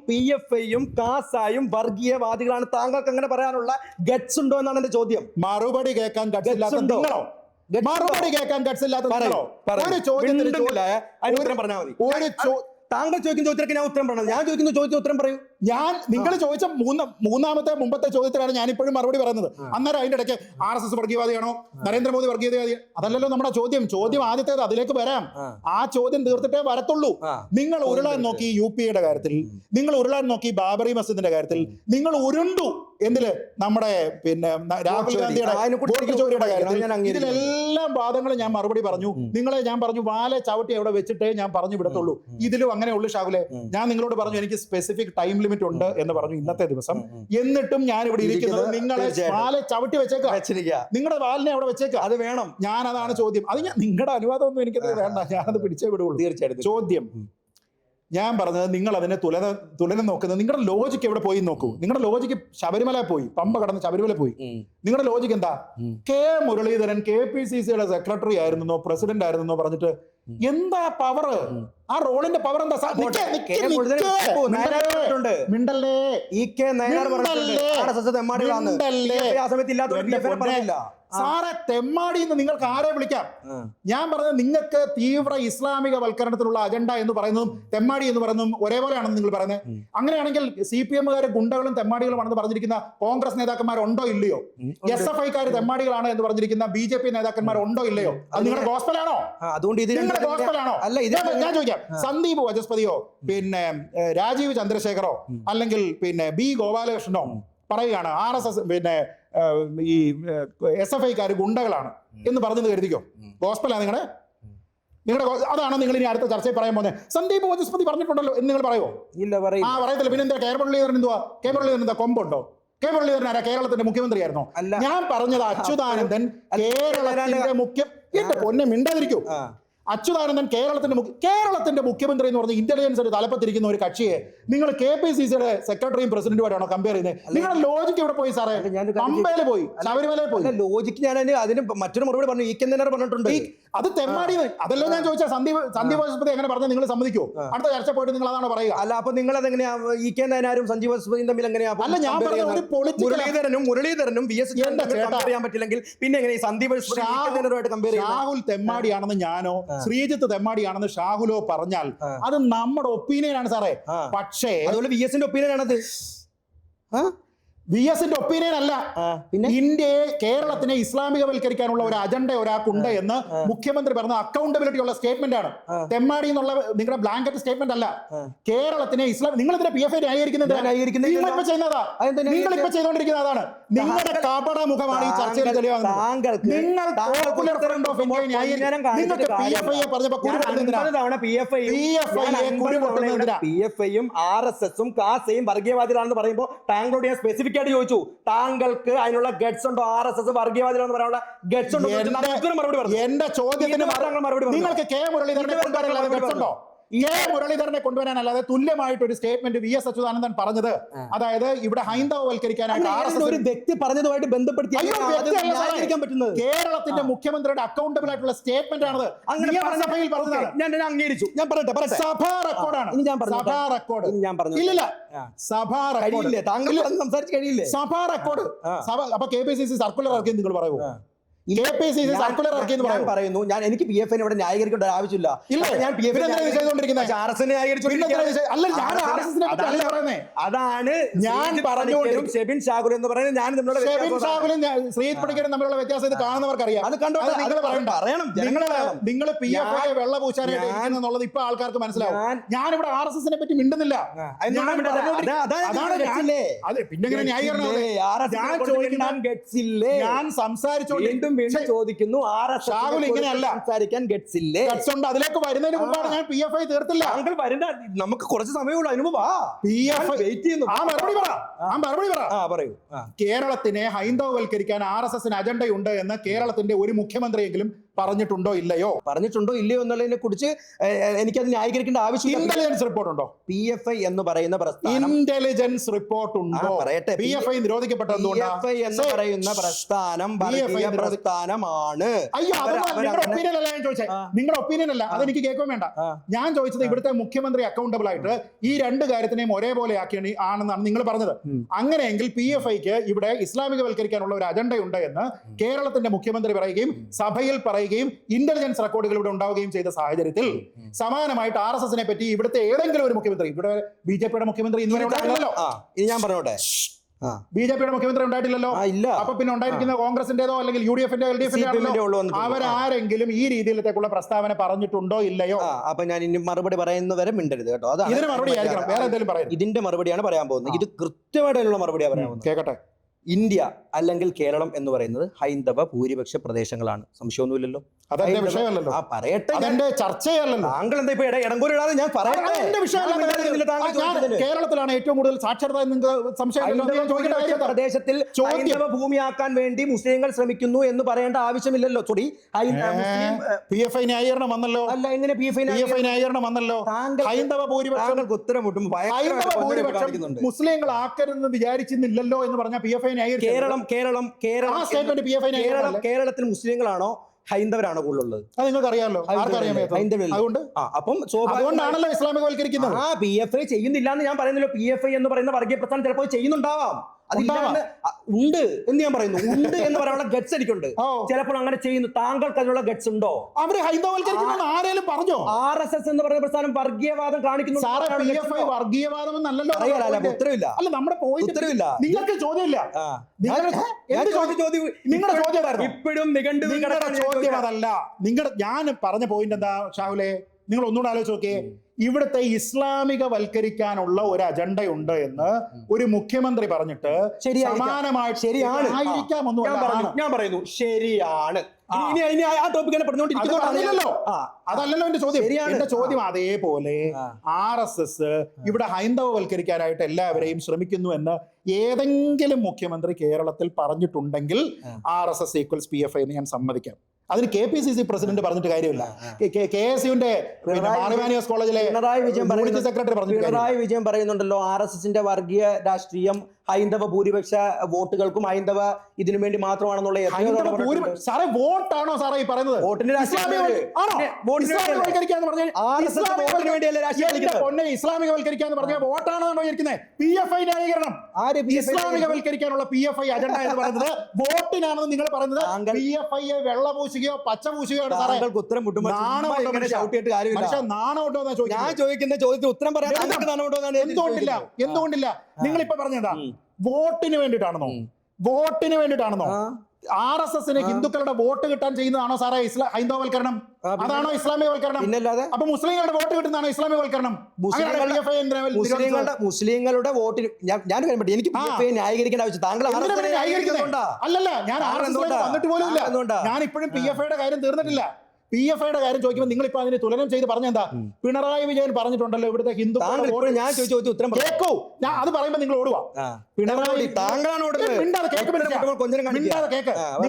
PFI-യും കാസായും വർഗീയവാദികളാണ്. താങ്കൾക്ക് അങ്ങനെ പറയാനുള്ള ഗട്സ് ഉണ്ടോ എന്നാണ് എന്റെ ചോദ്യം. മറുപടി കേൾക്കാൻ ഗട്സ് ഇല്ലാത്ത മറുപടി കേൾക്കാൻ ഗട്സ് ഇല്ലാത്ത ഒരു ചോദ്യത്തിന് പറഞ്ഞാൽ മതി. താങ്കൾ ചോദിക്കുന്ന ചോദ്യത്തിലേക്ക് ഞാൻ ഉത്തരം പറയണം. ഞാൻ ചോദിക്കുന്ന ചോദ്യത്തിന് ഉത്തരം പറയൂ. നിങ്ങൾ ചോദിച്ച മുമ്പത്തെ ചോദ്യത്തിലാണ് ഞാൻ ഇപ്പോഴും മറുപടി പറയുന്നത്. അന്നേരം അതിന്റെ ഇടയ്ക്ക് RSS വർഗീയവാദിയാണോ, നരേന്ദ്രമോദി വർഗീയവാദിയാണോ? അതല്ലല്ലോ നമ്മുടെ ചോദ്യം ആദ്യത്തേത്. അതിലേക്ക് വരാം. ആ ചോദ്യം തീർത്തിട്ടേ വരത്തുള്ളൂ. നിങ്ങൾ ഉരുളാൻ നോക്കി UP-യുടെ കാര്യത്തിൽ, നിങ്ങൾ ഉരുളാൻ നോക്കി ബാബറി മസ്ജിദിന്റെ കാര്യത്തിൽ, നിങ്ങൾ ഉരുണ്ടു എന്തില് നമ്മുടെ രാഹുൽ ഗാന്ധിയുടെ കാര്യത്തിൽ. ഇതിലെല്ലാം വാദങ്ങളും ഞാൻ മറുപടി പറഞ്ഞു. നിങ്ങളെ ഞാൻ പറഞ്ഞു വാലെ ചവിട്ടി അവിടെ വെച്ചിട്ടേ ഞാൻ പറഞ്ഞു വിടത്തുള്ളൂ. ഇതിലും അങ്ങനെ ഉള്ളു ഷാഹുലെ. ഞാൻ നിങ്ങളോട് പറഞ്ഞു എനിക്ക് സ്പെസിഫിക് ടൈം ലിമിറ്റ് ഉണ്ട് എന്ന് പറഞ്ഞു ഇന്നത്തെ ദിവസം. എന്നിട്ടും ഞാൻ ഇവിടെ ഇരിക്കുന്നത് നിങ്ങളെ വാലെ ചവിട്ടി വെച്ചേക്കുക, നിങ്ങളുടെ വാലിനെ അവിടെ വെച്ചേക്കുക. അത് വേണം. ഞാൻ അതാണ് ചോദ്യം. അത് നിങ്ങളുടെ അനുവാദമൊന്നും എനിക്കത് വേണ്ട, ഞാനത് പിടിച്ചേ വിടുള്ളൂ. തീർച്ചയായിട്ടും. ചോദ്യം ഞാൻ പറഞ്ഞത്, നിങ്ങൾ അതിനെ തുലനം നോക്കുന്നത്, നിങ്ങളുടെ ലോജിക്ക് എവിടെ പോയി നോക്കൂ. നിങ്ങളുടെ ലോജിക്ക് ശബരിമല പോയി, പമ്പ കടന്ന് ശബരിമല പോയി. നിങ്ങളുടെ ലോജിക്ക് എന്താ? കെ മുരളീധരൻ KPCC-യുടെ സെക്രട്ടറി ആയിരുന്നോ പ്രസിഡന്റ് ആയിരുന്നോ പറഞ്ഞിട്ട് എന്താ പവർ? ആ റോളിന്റെ പവർ എന്താ? സാറെ തെമ്മാടി എന്ന് നിങ്ങൾക്ക് ആരെ വിളിക്കാം? ഞാൻ പറഞ്ഞത് നിങ്ങൾക്ക് തീവ്ര ഇസ്ലാമിക വൽക്കരണത്തിലുള്ള അജണ്ട എന്ന് പറയുന്നതും തെമ്മാടി എന്ന് പറയുന്നതും ഒരേപോലെയാണെന്ന് നിങ്ങൾ പറയുന്നത്. അങ്ങനെയാണെങ്കിൽ CPM-കാര് ഗുണ്ടകളും തെമ്മാടികളുമാണെന്ന് പറഞ്ഞിരിക്കുന്ന കോൺഗ്രസ് നേതാക്കന്മാരുണ്ടോ ഇല്ലയോ? SFI-കാർ തെമ്മാടികളാണ് എന്ന് പറഞ്ഞിരിക്കുന്ന BJP നേതാക്കന്മാരുണ്ടോ ഇല്ലയോ? അത് നിങ്ങളുടെ ഗോസ്പലാണോ? അതുകൊണ്ട് ഇത് നിങ്ങളുടെ ഗോസ്പലാണോ? ഞാൻ ചോദിക്കാം, സന്ദീപ് വചസ്പതിയോ പിന്നെ രാജീവ് ചന്ദ്രശേഖരോ അല്ലെങ്കിൽ പിന്നെ B ഗോപാലകൃഷ്ണനോ പറയുകയാണ് RSS പിന്നെ ഈ SFI-കാര് ഗുണ്ടകളാണ് എന്ന് പറഞ്ഞത് കരുതിക്കോ? ഗോസ്പലാണ് നിങ്ങളുടെ അതാണ് നിങ്ങൾ ഇനി അടുത്ത ചർച്ചയിൽ പറയാൻ പോകുന്നത്. സന്ദീപ് വചസ്പതി പറഞ്ഞിട്ടുണ്ടല്ലോ എന്ന് നിങ്ങൾ പറയുമോ? ഇല്ല, പറയത്തില്ല. പിന്നെ എന്താ കെ മുരളീധരൻ എന്തുവാ? കെ മുരളീധരൻ എന്താ കൊമ്പുണ്ടോ? കെ മുരളീധരൻ ആരാ? കേരളത്തിന്റെ മുഖ്യമന്ത്രിയായിരുന്നോ? ഞാൻ പറഞ്ഞത് അച്യുതാനന്ദൻ കേരളത്തിന്റെ എന്റെ പൊന്നെ മിണ്ടാതിരിക്കൂ. അച്യുതാനന്ദൻ കേരളത്തിന്റെ മുഖ്യമന്ത്രി എന്ന് പറഞ്ഞ ഇന്റലിജൻസ് ഒരു തലപ്പത്തിരിക്കുന്ന ഒരു കക്ഷിയെ നിങ്ങൾ KPCC-യുടെ സെക്രട്ടറിയും പ്രസിഡന്റുമായിട്ടാണോ കമ്പയർ ചെയ്യുന്നത്? നിങ്ങളുടെ ലോജിക്ക് ഇവിടെ പോയി സാറേ. പമ്പയിൽ പോയി, ശബരിമലയിൽ പോയി. ലോജിക്ക് ഞാൻ അതിന് മറ്റൊരു മറുപടി പറഞ്ഞു. പറഞ്ഞിട്ടുണ്ട് അത് തെമ്മാടി. അതല്ലോ ഞാൻ ചോദിച്ചാൽ സന്ദീപ് വചസ്പതി എങ്ങനെ പറഞ്ഞാൽ നിങ്ങൾ സമ്മതിക്കോ? അടുത്ത ചർച്ച പോയിട്ട് നിങ്ങൾ അതാണോ പറയുക? അല്ല, അപ്പൊ നിങ്ങൾ അതെങ്ങനെയാ നായനാരും സഞ്ജീവ് വചസ്പതിയും തമ്മിൽ എങ്ങനെയാ? അല്ല, ഞാൻ പറഞ്ഞ ഒരു മുരളീധരനും VS കമ്പയർ ചെയ്യാൻ പറ്റില്ലെങ്കിൽ പിന്നെ എങ്ങനെ സന്ദീപ് വചസ്പതിയുമായിട്ട് കമ്പയർ ചെയ്യാം? രാഹുൽ തെമ്മാടിയാണെന്ന് ഞാനോ ശ്രീജിത്ത് തെമ്മാടിയാണെന്ന് ഷാഹുലോ പറഞ്ഞാൽ അത് നമ്മുടെ ഒപ്പീനിയൻ ആണ് സാറേ. പക്ഷേ അതുപോലെ VS-ന്റെ ഒപ്പീനിയൻ ആണത്. VS-ന്റെ ഒപ്പീനിയൻ അല്ല. ഇന്ത്യയെ കേരളത്തിനെ ഇസ്ലാമികവൽക്കരിക്കാനുള്ള ഒരു അജണ്ട ഒരാൾക്കുണ്ട് എന്ന് മുഖ്യമന്ത്രി പറഞ്ഞ അക്കൗണ്ടബിലിറ്റി ഉള്ള സ്റ്റേറ്റ്മെന്റ് ആണ്. തെമ്മാടി എന്നുള്ള നിങ്ങളുടെ ബ്ലാങ്കറ്റ് സ്റ്റേറ്റ്മെന്റ് അല്ല. കേരളത്തിനെ നിങ്ങൾ ഇതിനെ PFI ന്യായീകരിക്കുന്നത് നിങ്ങളിപ്പോ ചെയ്യുന്നതാ. നിങ്ങളിപ്പോ ചെയ്തുകൊണ്ടിരിക്കുന്ന അതാണ്. നിങ്ങളുടെ കപട മുഖമാണ് ഈ ചർച്ചയിൽ തെളിവാകുന്നത്. നിങ്ങൾ PFI-യും RSS-ഉം കാസയും വർഗീയവാദികളാണെന്ന് പറയുമ്പോൾ താങ്കളോട് ഞാൻ സ്പെസിഫിക് ചോദിച്ചു, താങ്കൾക്ക് അതിനുള്ള ഗട്സ് ഉണ്ടോ? RSS വർഗീയവാദികളെന്ന് പറയാനുള്ള ഗട്സ് ഉണ്ടോ? എന്റെ ചോദ്യത്തിന് നിങ്ങൾക്ക് കെ മുരളീധരനെ കൊണ്ടുവരാനല്ലാതെ തുല്യമായിട്ട് ഒരു സ്റ്റേറ്റ്മെന്റ് VS അച്യുതാനന്ദൻ പറഞ്ഞത്, അതായത് ഇവിടെ ഹൈന്ദവവൽക്കരിക്കാനായിട്ട് ഒരു വ്യക്തി പറഞ്ഞതുമായിട്ട് ബന്ധപ്പെടുത്തി പറ്റുന്നത് കേരളത്തിന്റെ മുഖ്യമന്ത്രിയുടെ അക്കൗണ്ടബിൾ ആയിട്ടുള്ള സ്റ്റേറ്റ്മെന്റ് ആണത്. സഭയിൽ പറഞ്ഞതാണ്. ഞാൻ അംഗീകരിച്ചു. ഞാൻ പറയട്ടെ, സഭാ റെക്കോർഡാണ്. സഭാ റെക്കോർഡ് ഇല്ല, സഭാ റെക്കോർഡ് താങ്കൾ സംസാരിച്ച് കഴിയില്ലേ? സഭാ റെക്കോർഡ്. അപ്പൊ KPCC സർക്കുലർ ഇറക്കി നിങ്ങൾ പറയുമോ? KPCC സർക്കുലർ ഇറക്കി എന്ന് പറയുന്നു. ഞാൻ എനിക്ക് PFI-നെ ഇവിടെ ന്യായീകരിക്കേണ്ട ആവശ്യമില്ല. ഞാൻ അതാണ് ഞാൻ പറഞ്ഞുകൊണ്ടും ഷെബിൻ ഷാഹുൽ എന്ന് പറയുന്നത്. ഞാൻ ശ്രീജിത്ത് പണിക്കരും തമ്മിലുള്ള വ്യത്യാസം ഇത് കാണുന്നവർക്ക് അറിയാം. അത് കണ്ടോ? നിങ്ങൾ PFI വെള്ളപൂശാനായിട്ട് ഇപ്പൊ ആൾക്കാർക്ക് മനസ്സിലാവും. ഞാനിവിടെ RSS-നെ പറ്റി മിണ്ടുന്നില്ല. പിന്നെ ഞാൻ സംസാരിച്ചോണ്ട് ചോദിക്കുന്നു, ഷാഹുൽ ഇങ്ങനെയല്ല സംസാരിക്കാൻ ഗട്സ് ഇല്ലേ? അതിലേക്ക് വരുന്നതിന് മുമ്പാണ് ഞാൻ PFI തീർത്തില്ല. താങ്കൾ വരുന്ന നമുക്ക് കുറച്ച് സമയമുള്ളൂ. അതിന് മുമ്പ് PFI വെയിറ്റ് ചെയ്യുന്നു. മറുപടി പറയൂ. കേരളത്തിനെ ഹൈന്ദവവൽക്കരിക്കാൻ RSS-ന് അജണ്ടയുണ്ട് എന്ന് കേരളത്തിന്റെ ഒരു മുഖ്യമന്ത്രിയെങ്കിലും പറഞ്ഞിട്ടുണ്ടോ ഇല്ലയോ എന്നുള്ളതിനെ കുറിച്ച് എനിക്കത് ന്യായീകരിക്കേണ്ട ആവശ്യമില്ല. ഇന്റലിജൻസ് റിപ്പോർട്ട് ഉണ്ടോ? PFI എന്ന് പറയുന്ന പ്രസ്ഥാനം, ഇന്റലിജൻസ് റിപ്പോർട്ട് ഉണ്ടോ? പറയട്ടെ. PFI നിരോധിക്കപ്പെട്ടത് PFI എന്ന് പറയുന്ന പ്രസ്ഥാനം പ്രസ്ഥാനമാണ്. നിങ്ങളുടെ ഒപ്പീനിയൻ അല്ല, അതെനിക്ക് കേൾക്കാൻ വേണ്ട. ഞാൻ ചോദിച്ചത് ഇവിടുത്തെ മുഖ്യമന്ത്രി അക്കൗണ്ടബിൾ ആയിട്ട് ഈ രണ്ട് കാര്യത്തിനെയും ഒരേപോലെ ആണെന്നാണ് നിങ്ങൾ പറഞ്ഞത്. അങ്ങനെയെങ്കിൽ PFI-ക്ക് ഇവിടെ ഇസ്ലാമികവൽക്കരിക്കാനുള്ള ഒരു അജണ്ടയുണ്ട് എന്ന് കേരളത്തിന്റെ മുഖ്യമന്ത്രി പറയുകയും സഭയിൽ പറയുകയും ഇന്റലിജൻസ് റെക്കോർഡുകൾ ഇവിടെ ഉണ്ടാവുകയും ചെയ്ത സാഹചര്യത്തിൽ സമാനമായിട്ട് RSS-നെ പറ്റി ഇവിടുത്തെ ഏതെങ്കിലും ഒരു മുഖ്യമന്ത്രി, ഇവിടെ BJP-യുടെ മുഖ്യമന്ത്രി ഇന്നുവരെ ഉണ്ടായിട്ടില്ലല്ലോ. ഞാൻ പറഞ്ഞോട്ടെ, BJP-യുടെ മുഖ്യമന്ത്രി ഉണ്ടായിട്ടില്ലല്ലോ. അപ്പൊ പിന്നെ ഉണ്ടായിരിക്കുന്ന കോൺഗ്രസിന്റേതോ അല്ലെങ്കിൽ UDF-ന്റെ LDF-ന്റെ അവരാരെങ്കിലും ഈ രീതിയിലത്തേക്കുള്ള പ്രസ്താവന പറഞ്ഞിട്ടുണ്ടോ ഇല്ലയോ? അപ്പൊ ഞാൻ ഇനി മറുപടി പറയുന്നവരെ മിണ്ടരുത് കേട്ടോ. ഇതിന് മറുപടി ആയിരിക്കണം, വേറെ എന്തെങ്കിലും പറയാം. ഇതിന്റെ മറുപടിയാണ് പറയാൻ പോകുന്നത്. ഇത് കൃത്യമായിട്ടുള്ള മറുപടിയാണ് പറയാൻ പോകുന്നത്. കേൾക്കട്ടെ. ഇന്ത്യ അല്ലെങ്കിൽ കേരളം എന്ന് പറയുന്നത് ഹൈന്ദവ ഭൂരിപക്ഷ പ്രദേശങ്ങളാണ്. സംശയമൊന്നുമില്ലല്ലോ. അതെന്റെ വിഷയമല്ലല്ലോ. പറയട്ടെ, അതെന്റെ ചർച്ചയല്ലല്ലോ. താങ്കൾ എന്താ ഇപ്പൊ ഇടങ്കൂരിടാതെ ഞാൻ പറയട്ടെ. കേരളത്തിലാണ് ഏറ്റവും കൂടുതൽ സാക്ഷരത. പ്രദേശത്തിൽ ഹൈന്ദവ ഭൂമിയാക്കാൻ വേണ്ടി മുസ്ലിങ്ങൾ ശ്രമിക്കുന്നു എന്ന് പറയേണ്ട ആവശ്യമില്ലല്ലോ. PFI ന്യായീകരണം വന്നല്ലോ. അല്ല, എങ്ങനെ PFI ന്യായീകരണം വന്നല്ലോ? ഹൈന്ദവ ഭൂരിപക്ഷം ഉത്തരം മുട്ടുമ്പോൾ മുസ്ലിങ്ങൾ ആക്കരുതെന്ന് വിചാരിച്ചിരുന്നില്ലല്ലോ എന്ന് പറഞ്ഞ PFI കേരളത്തിൽ മുസ്ലിങ്ങളാണോ ഹൈന്ദവരാണോ കൂടുതലുള്ളത്? അത് നിങ്ങൾക്ക് അറിയാമല്ലോ. അതുകൊണ്ടാണല്ലോ ഇസ്ലാമികവൽക്കരിക്കുന്നത്. PFI ചെയ്യുന്നില്ല എന്ന് ഞാൻ പറയുന്നില്ല. PFI എന്ന് പറയുന്ന വർഗീയ പ്രസ്ഥാനം ചിലപ്പോൾ ചെയ്യുന്നുണ്ടാവാം. അതില്ലാന്ന് ഉണ്ട് എന്ന് ഞാൻ പറയുന്നു. ഉണ്ട് എന്ന് പറയാനുള്ള ഗട്സ് എനിക്കുണ്ട്. ചിലപ്പോൾ അങ്ങനെ ചെയ്യുന്നു. താങ്കൾക്ക് അതിനുള്ള ഗട്സ് ഉണ്ടോ? അവര് ഹൈന്ദവൽക്കരിക്കുന്ന ആരെങ്കിലും പറഞ്ഞോ? RSS എന്ന് പറയുന്ന പ്രസ്ഥാനം വർഗീയവാദം കാണിക്കുന്നു. വർഗീയവാദം എന്നല്ലല്ലോ. ഉത്തരവില്ല. അല്ല, നമ്മുടെ പോയിന്റ് ഉത്തരവില്ല. നിങ്ങൾക്ക് ചോദ്യമില്ല. നിങ്ങളുടെ ചോദ്യം ഇപ്പോഴും നിങ്ങളുടെ ചോദ്യം അതല്ല. ഞാൻ പറഞ്ഞ പോയിന്റ് എന്താ ഷാഹുലെ? നിങ്ങൾ ഒന്നുകൂടെ ആലോചിച്ച് നോക്കിയേ. ഇവിടുത്തെ ഇസ്ലാമിക വൽക്കരിക്കാനുള്ള ഒരു അജണ്ടയുണ്ട് എന്ന് ഒരു മുഖ്യമന്ത്രി പറഞ്ഞിട്ട് സമാനമായിട്ട് ശരിയാണ്. ഞാൻ പറയുന്നു ശരിയാണ്. അതല്ലല്ലോ എന്റെ ചോദ്യം. എന്റെ ചോദ്യം അതേപോലെ RSS ഇവിടെ ഹൈന്ദവവൽക്കരിക്കാനായിട്ട് എല്ലാവരെയും ശ്രമിക്കുന്നു എന്ന് ഏതെങ്കിലും മുഖ്യമന്ത്രി കേരളത്തിൽ പറഞ്ഞിട്ടുണ്ടെങ്കിൽ RSS ഈക്വൽസ് PFI എന്ന് ഞാൻ സമ്മതിക്കാം. അതിന് KPCC പ്രസിഡന്റ് പറഞ്ഞിട്ട് കാര്യമില്ല. KSUവിന്റെ മാർവാനിയോസ് കോളേജിലെ സെക്രട്ടറി പിണറായി വിജയൻ പറയുന്നുണ്ടല്ലോ RSSന്റെ വർഗീയ രാഷ്ട്രീയം ഹൈന്ദവ ഭൂരിപക്ഷ വോട്ടുകൾക്കും ഹൈന്ദവ ഇതിനു വേണ്ടി മാത്രമാണെന്നുള്ള. സാറേ, വോട്ടാണോ സാറേ ഈ പറയുന്നത്? ഇസ്ലാമികവൽക്കരിക്കാന്ന് പറഞ്ഞാൽ വോട്ടാണോ ഇരിക്കുന്നത്? PFI ന്യായീകരണം. ഇസ്ലാമികവൽക്കരിക്കാനുള്ള PFI അജണ്ട എന്ന് പറയുന്നത് വോട്ടിനാണെന്ന് നിങ്ങൾ പറയുന്നത്. PFI വെള്ളപൂശുകയോ പച്ചപൂശുകയോ ആണ് സാറേ. ഉത്തരം നാണോട്ടോ ഞാൻ ചോദിക്കുന്ന ചോദ്യത്തിന് ഉത്തരം പറയാൻ എന്തുകൊണ്ടില്ല? നിങ്ങൾ ഇപ്പൊ പറഞ്ഞതാ വോട്ടിന് വേണ്ടിയിട്ടാണെന്നോ? RSSന് ഹിന്ദുക്കളുടെ വോട്ട് കിട്ടാൻ ചെയ്യുന്നതാണോ സാറേ ഹൈന്ദവവൽക്കരണം? അതാണോ ഇസ്ലാമികവൽക്കരണം? അപ്പൊ മുസ്ലിങ്ങളുടെ വോട്ട് കിട്ടുന്നതാണോ ഇസ്ലാമികവൽക്കരണം? മുസ്ലിങ്ങളുടെ വോട്ടിന് ഞാൻ എനിക്ക് ന്യായീകരിക്കേണ്ട ആവശ്യം താങ്കൾ അല്ലല്ല. ഞാൻ വന്നിട്ട് പോലും ഇല്ല. ഞാൻ ഇപ്പോഴും PFIയുടെ കാര്യം തീർന്നിട്ടില്ല. PFIയുടെ കാര്യം ചോദിക്കുമ്പോൾ നിങ്ങൾ ഇപ്പൊ അതിന് തുലനം ചെയ്ത് പറഞ്ഞെന്താ? പിണറായി വിജയൻ പറഞ്ഞിട്ടുണ്ടല്ലോ ഇവിടുത്തെ ഹിന്ദു. ഞാൻ ചോദിച്ച ഉത്തരം കേൾക്കൂ. ഞാൻ അത് പറയുമ്പോ നിങ്ങൾ ഓടുക. പിണറായി താങ്കളാണ്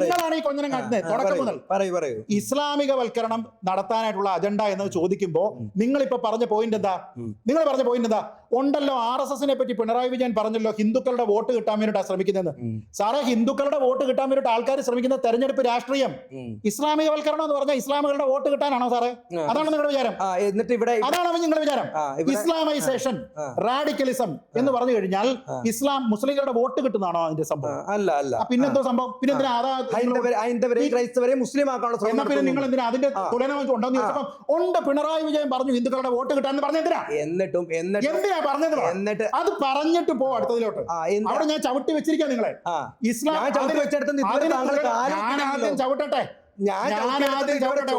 നിങ്ങളാണ് ഈ കൊഞ്ഞനം കാട്ടുന്നത് തുടക്കം മുതൽ. ഇസ്ലാമികവൽക്കരണം നടത്താനായിട്ടുള്ള അജണ്ട എന്ന് ചോദിക്കുമ്പോ നിങ്ങളിപ്പോ പറഞ്ഞ പോയിന്റ് എന്താ? ഉണ്ടല്ലോ RSSനെ പറ്റി പിണറായി വിജയൻ പറഞ്ഞല്ലോ ഹിന്ദുക്കളുടെ വോട്ട് കിട്ടാൻ വേണ്ടിയിട്ടാണ് ശ്രമിക്കുന്നതെന്ന്. സാറേ, ഹിന്ദുക്കളുടെ വോട്ട് കിട്ടാൻ വേണ്ടിയിട്ട് ആൾക്കാർ ശ്രമിക്കുന്ന തെരഞ്ഞെടുപ്പ് രാഷ്ട്രീയം ഇസ്ലാമികവൽക്കരണം എന്ന് പറഞ്ഞാൽ ഇസ്ലാമുകളുടെ വോട്ട് കിട്ടാനാണോ സാറേ? അതാണ് നിങ്ങളുടെ വിചാരം? അതാണോ നിങ്ങളുടെ വിചാരം? ഇസ്ലാമൈസേഷൻ, റാഡിക്കലിസം എന്ന് പറഞ്ഞു കഴിഞ്ഞാൽ മുസ്ലിങ്ങളുടെ വോട്ട് കിട്ടുന്നതാണോ അതിന്റെ സംഭവം? അല്ല. പിന്നെന്തോ സംഭവം? പിന്നെ ക്രൈസ്തവരെ മുസ്ലിം ആക്കാനുള്ള പിന്നെ നിങ്ങൾ എന്തിനാ അതിന്റെ തുലനം ഉണ്ടോ? ഉണ്ട്. പിണറായി വിജയൻ പറഞ്ഞു ഹിന്ദുക്കളുടെ വോട്ട് കിട്ടാന്ന് പറഞ്ഞെന്തിനാ? എന്തിനാ പറഞ്ഞത്? അത് പറഞ്ഞിട്ട് പോ അടുത്തതിലോട്ട്. അവിടെ ഞാൻ ചവിട്ടി വെച്ചിരിക്കാം നിങ്ങളെ. ആദ്യം ചവിട്ടട്ടെ.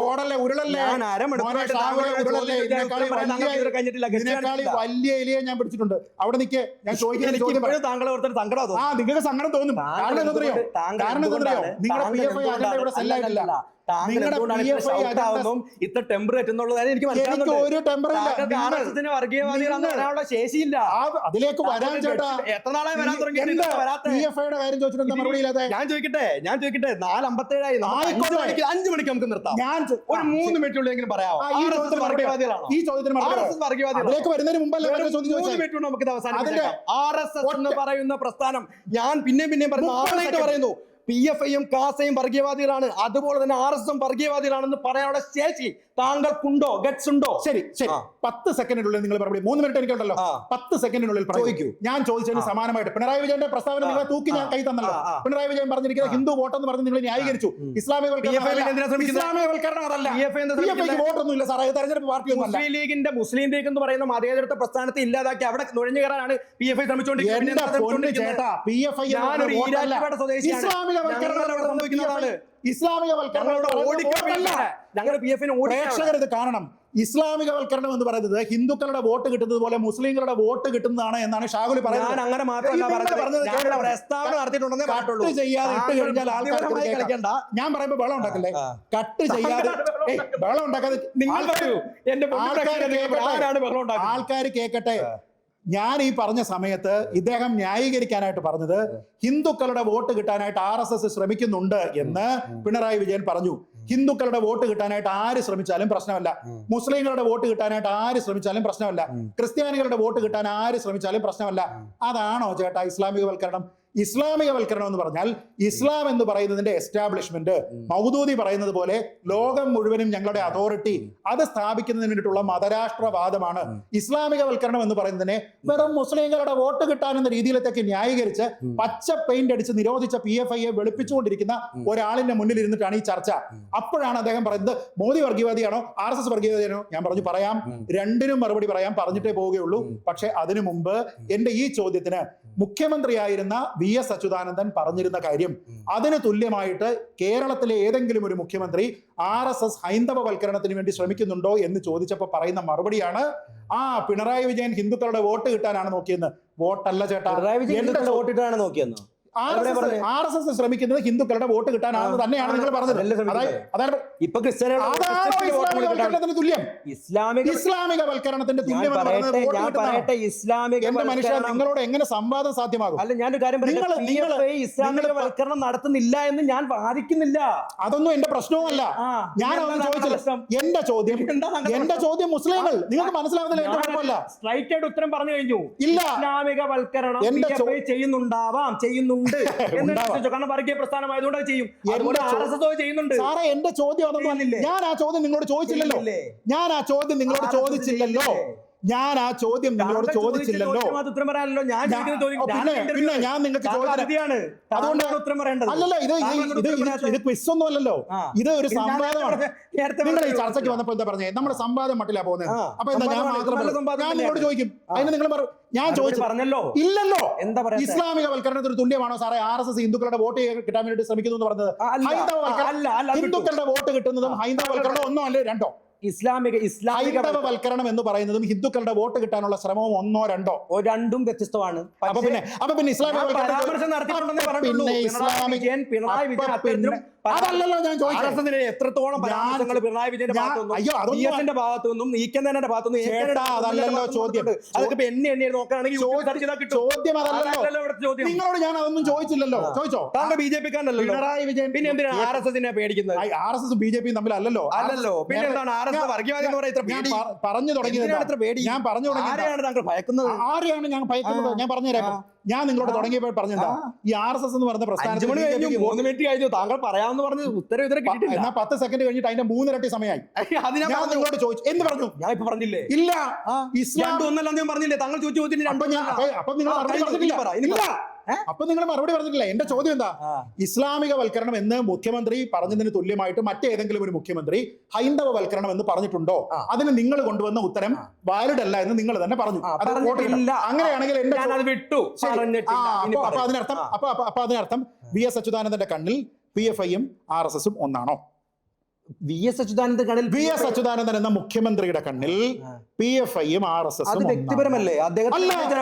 ഓടല്ലേ, ഉരുളല്ലേ, വലിയ എലിയെ ഞാൻ പിടിച്ചിട്ടുണ്ട്. അവിടെ നിൽക്കേ. ഞാൻ ചോദിക്കുന്നത് നിങ്ങൾക്ക് സങ്കടം തോന്നും. കാരണം എന്തറിയോ? നിങ്ങളുടെ PFI അജണ്ട ഇവിടെ സെല്ലായിട്ടില്ല. ഇത്ര ടെമ്പറേറ്റ് എന്നുള്ളതാണ് എനിക്ക് മനസ്സിലാവുന്നത്. ശേഷിയില്ല. അതിലേക്ക് വരാൻ ചേട്ടാ. എത്ര നാളെ വരാൻ തുടങ്ങി? PFIയുടെ കാര്യം ചോദിച്ചിട്ട് മറുപടി ഇല്ലാതെ. ഞാൻ ചോദിക്കട്ടെ 4:57 5 മണിക്ക് നമുക്ക് നിർത്താം. ഞാൻ ഒരു 3 മിനിറ്റുള്ളെങ്കിലും പറയാമോ? ഈ ചോദ്യത്തിന് അതിലേക്ക് വരുന്നതിന് മുമ്പല്ലേ നമുക്ക് അവസാനിപ്പിക്കാം. RSS എന്ന് പറയുന്ന പ്രസ്ഥാനം ഞാൻ പിന്നെയും പറയുന്നു. PFIയും കാസയും വർഗീയവാദികളാണ്. അതുപോലെ തന്നെ RSSും വർഗീയവാദികളാണെന്ന് പറയാനുള്ള ശേഷി താങ്കൾക്കുണ്ടോ? ഗട്സ് ഉണ്ടോ? ശരി 10 സെക്കൻഡിനുള്ളിൽ നിങ്ങൾ മറുപടി. 3 മിനിറ്റ് എനിക്കുണ്ടല്ലോ. 10 സെക്കൻഡിനുള്ളിൽ ചോദിക്കൂ. ഞാൻ ചോദിച്ചതിന് സമാനമായിട്ട് പിണറായി വിജയന്റെ പ്രസ്താവന നിങ്ങളെ തൂക്കി ഞാൻ കൈ തന്നല്ലോ. പിണറായി വിജയൻ പറഞ്ഞിരിക്കുന്നത് ഹിന്ദു വോട്ടെന്ന് പറഞ്ഞ് നിങ്ങൾ ന്യായീകരിച്ചു. ഇസ്ലാമികവൽക്കരണം അതല്ല. വോട്ടൊന്നുമില്ല സാറേ. തെരഞ്ഞെടുപ്പ് പാർട്ടിയൊന്നും. മുസ്ലിം ലീഗ് എന്ന് പറയുന്ന മതേതരത്വ പ്രസ്ഥാനത്തെ ഇല്ലാതാക്കി അവിടെ നുഴഞ്ഞു കയറാനാണ് PFI ശ്രമിച്ചുകൊണ്ടിരിക്കുന്നത്. പ്രേക്ഷകരത് കാണണം. ഇസ്ലാമികവൽക്കരണം എന്ന് പറയുന്നത് ഹിന്ദുക്കളുടെ വോട്ട് കിട്ടുന്നത് പോലെ മുസ്ലിങ്ങളുടെ വോട്ട് കിട്ടുന്നതാണ് എന്നാണ് ഷാഹുൽ പറയുന്നത്. അങ്ങനെ മാത്രമല്ല ഞാൻ പറയുമ്പോ വെള്ളം ഉണ്ടാക്കല്ലേ. കട്ട് ചെയ്യാതെ വെള്ളം ഉണ്ടാക്കാതെ ആൾക്കാർ കേൾക്കട്ടെ. ഞാൻ ഈ പറഞ്ഞ സമയത്ത് ഇദ്ദേഹം ന്യായീകരിക്കാനായിട്ട് പറഞ്ഞത് ഹിന്ദുക്കളുടെ വോട്ട് കിട്ടാനായിട്ട് RSS ശ്രമിക്കുന്നുണ്ട് എന്ന് പിണറായി വിജയൻ പറഞ്ഞു. ഹിന്ദുക്കളുടെ വോട്ട് കിട്ടാനായിട്ട് ആര് ശ്രമിച്ചാലും പ്രശ്നമല്ല. മുസ്ലിങ്ങളുടെ വോട്ട് കിട്ടാനായിട്ട് ആര് ശ്രമിച്ചാലും പ്രശ്നമല്ല. ക്രിസ്ത്യാനികളുടെ വോട്ട് കിട്ടാൻ ആര് ശ്രമിച്ചാലും പ്രശ്നമല്ല. അതാണോ ചേട്ടാ ഇസ്ലാമികവൽക്കരണം? ഇസ്ലാമികവൽക്കരണം എന്ന് പറഞ്ഞാൽ ഇസ്ലാം എന്ന് പറയുന്നതിന്റെ എസ്റ്റാബ്ലിഷ്മെന്റ്, മൗദൂദി പറയുന്നത് പോലെ ലോകം മുഴുവനും ഞങ്ങളുടെ അതോറിറ്റി അത് സ്ഥാപിക്കുന്നതിന് വേണ്ടിയിട്ടുള്ള മതരാഷ്ട്രവാദമാണ്. ഇസ്ലാമികവൽക്കരണം എന്ന് പറയുന്നതിനെ വെറും മുസ്ലിങ്ങളുടെ വോട്ട് കിട്ടാനെന്ന രീതിയിലേക്ക് ന്യായീകരിച്ച് പച്ച പെയിന്റ് അടിച്ച് നിരോധിച്ച PFIയെ വെളുപ്പിച്ചുകൊണ്ടിരിക്കുന്ന ഒരാളിന്റെ മുന്നിൽ ഇരുന്നിട്ടാണ് ഈ ചർച്ച. അപ്പോഴാണ് അദ്ദേഹം പറയുന്നത് മോദി വർഗീയവാദിയാണോ RSS വർഗീയവാദിയാണോ? ഞാൻ പറഞ്ഞു പറയാം, രണ്ടിനും മറുപടി പറയാം, പറഞ്ഞിട്ടേ പോവുകയുള്ളൂ. പക്ഷെ അതിനു മുമ്പ് എന്റെ ഈ ചോദ്യത്തിന് മുഖ്യമന്ത്രിയായിരുന്ന VS അച്യുതാനന്ദൻ പറഞ്ഞിരുന്ന കാര്യം, അതിന് തുല്യമായിട്ട് കേരളത്തിലെ ഏതെങ്കിലും ഒരു മുഖ്യമന്ത്രി RSS ഹൈന്ദവവൽക്കരണത്തിന് വേണ്ടി ശ്രമിക്കുന്നുണ്ടോ എന്ന് ചോദിച്ചപ്പോൾ പറയുന്ന മറുപടിയാണ്, പിണറായി വിജയൻ ഹിന്ദുക്കളുടെ വോട്ട് കിട്ടാനാണ് നോക്കിയെന്ന്. വോട്ടല്ല ചേട്ടാ, വോട്ട് കിട്ടാനാണ് നോക്കിയെന്ന്. RSS ശ്രമിക്കുന്നത് ഹിന്ദുക്കളുടെ വോട്ട് കിട്ടാനാണെന്ന് തന്നെയാണ് നിങ്ങൾ പറഞ്ഞത്. അതാണ് ഇപ്പൊ ഇസ്ലാമികവൽക്കരണത്തിന് തുല്യം, ഇസ്ലാമികവൽക്കരണത്തിന്റെ തുല്യം. എന്റെ മനുഷ്യ, നിങ്ങളോട് എങ്ങനെ സംവാദം സാധ്യമാകും? അല്ല, ഞാനൊരു കാര്യം ഇസ്ലാമികവൽക്കരണം നടത്തുന്നില്ല എന്ന് ഞാൻ വാദിക്കുന്നില്ല. അതൊന്നും എന്റെ പ്രശ്നവുമല്ല. ഞാൻ അതൊന്നും ചോദിച്ചില്ല. എന്റെ ചോദ്യം മുസ്ലിങ്ങൾ, നിങ്ങൾക്ക് മനസ്സിലാവുന്നില്ല. എന്റെ കുഴപ്പമല്ല. സ്ട്രൈറ്റ് ആയിട്ട് ഉത്തരം പറഞ്ഞു കഴിഞ്ഞു. ഇല്ല, ഇസ്ലാമികവൽക്കരണം ചെയ്യുന്നുണ്ടാവാം, ചെയ്യുന്നുണ്ട്. കാരണം വർഗീയ പ്രസ്ഥാനമായതുകൊണ്ട് അത് ചെയ്യും. ചെയ്യുന്നുണ്ട്. സാറേ, എന്റെ ചോദ്യം അതൊന്നും അല്ലേ. ഞാൻ ആ ചോദ്യം നിങ്ങളോട് ചോദിച്ചില്ലല്ലോ. ഞാൻ ആ ചോദ്യം നിങ്ങളോട് ചോദിച്ചില്ലല്ലോ. പിന്നെ ഞാൻ നിങ്ങൾക്ക് അല്ലല്ലോ, ഇത് ക്വിസ് ഒന്നും അല്ലല്ലോ, ഇത് ഒരു സംവാദമാണ്. നിങ്ങൾ ഈ ചർച്ചയ്ക്ക് വന്നപ്പോ എന്താ പറഞ്ഞേ? നമ്മുടെ സംവാദം മട്ടിലാ പോകുന്നത്. അപ്പൊ എന്താ ഞാൻ നിങ്ങളോട് ചോദിക്കും, അതിന് നിങ്ങൾ ഞാൻ ചോദിച്ചു പറഞ്ഞല്ലോ ഇല്ലല്ലോ. ഇസ്ലാമികവൽക്കരണത്തിന് തുല്യമാണോ സാറേ RSS ഹിന്ദുക്കളുടെ വോട്ട് കിട്ടാൻ വേണ്ടി ശ്രമിക്കുന്നു എന്ന് പറഞ്ഞത്? ഹിന്ദുക്കളുടെ വോട്ട് കിട്ടുന്നതും ഹൈന്ദവവൽക്കരണം ഒന്നോ അല്ലേ രണ്ടോ? ഹൈന്ദവവൽക്കരണം എന്ന് പറയുന്നതും ഹിന്ദുക്കളുടെ വോട്ട് കിട്ടാനുള്ള ശ്രമവും ഒന്നോ രണ്ടോ? രണ്ടും വ്യത്യസ്തമാണ്. അപ്പൊ പിന്നെ അതല്ലല്ലോ ഞാൻ ചോദിച്ചത്. എത്രത്തോളം പിണറായി വിജയന്റെ ഭാഗത്തുനിന്നും നീക്കുന്നതിന്റെ ഭാഗത്തുനിന്നും അതല്ലല്ലോ ചോദ്യം. അതൊക്കെ എണ്ണി നോക്കുകയാണെങ്കിൽ ചോദ്യം അതല്ലല്ലോ. നിങ്ങളോട് ഞാൻ അതൊന്നും ചോദിച്ചില്ലല്ലോ. ചോദിച്ചോ? താങ്കൾ BJP-ക്കാരനല്ലോ. പിണറായി വിജയൻ പിന്നെ എന്തിനാണ് RSS-നെ പേടിക്കുന്നത്? RSS BJP തമ്മിൽ അല്ലല്ലോ. പിന്നെ എന്താണ് പറഞ്ഞു തുടങ്ങിയത്? ഞാൻ പറഞ്ഞു ആരെയാണ് താങ്കൾ ഭയക്കുന്നത്? ആരെയാണ് ഞാൻ ഭയക്കുന്നത്? ഞാൻ പറഞ്ഞുതരാം. ഞാൻ നിങ്ങളോട് തുടങ്ങിയപ്പോൾ പറഞ്ഞതാ, ഈ RSS എന്ന് പറഞ്ഞ പ്രസ്ഥാനത്തിന് 3 മിനിറ്റ് കഴിഞ്ഞു. താങ്കൾ പറയാമെന്ന് പറഞ്ഞ് ഉത്തരം കിട്ടിയിട്ടില്ല. എന്നാ 10 സെക്കൻഡ് കഴിഞ്ഞിട്ട് അതിന്റെ 3 ഇരട്ടി സമയമായി. ഞാൻ നിങ്ങളോട് ചോദിച്ചു, എന്ത് പറഞ്ഞു? ഞാൻ ഇപ്പൊ പറഞ്ഞില്ലേ? ഇല്ല, ഇസ്ലാം ഒന്നല്ല ഞാൻ പറഞ്ഞില്ലേ? താങ്കൾ ചോദിച്ചു അപ്പൊ നിങ്ങൾ പറഞ്ഞില്ല. അപ്പൊ നിങ്ങൾ മറുപടി പറഞ്ഞിട്ടില്ല. എന്റെ ചോദ്യം എന്താ? ഇസ്ലാമികവൽക്കരണം എന്ന് മുഖ്യമന്ത്രി പറഞ്ഞതിന് തുല്യമായിട്ട് മറ്റേതെങ്കിലും ഒരു മുഖ്യമന്ത്രി ഹൈന്ദവവൽക്കരണം എന്ന് പറഞ്ഞിട്ടുണ്ടോ? അതിന് നിങ്ങൾ കൊണ്ടുവന്ന ഉത്തരം വാലിഡ് അല്ല എന്ന് നിങ്ങൾ തന്നെ പറഞ്ഞു. അങ്ങനെയാണെങ്കിൽ അതിനർത്ഥം VS അച്യുതാനന്ദന്റെ കണ്ണിൽ PFIയും RSSഉം ഒന്നാണോ? VS അച്യുതാനന്ദൻ എന്ന മുഖ്യമന്ത്രിയുടെ കണ്ണിൽ PFIയും RSSഉം വ്യക്തിപരമല്ലേ?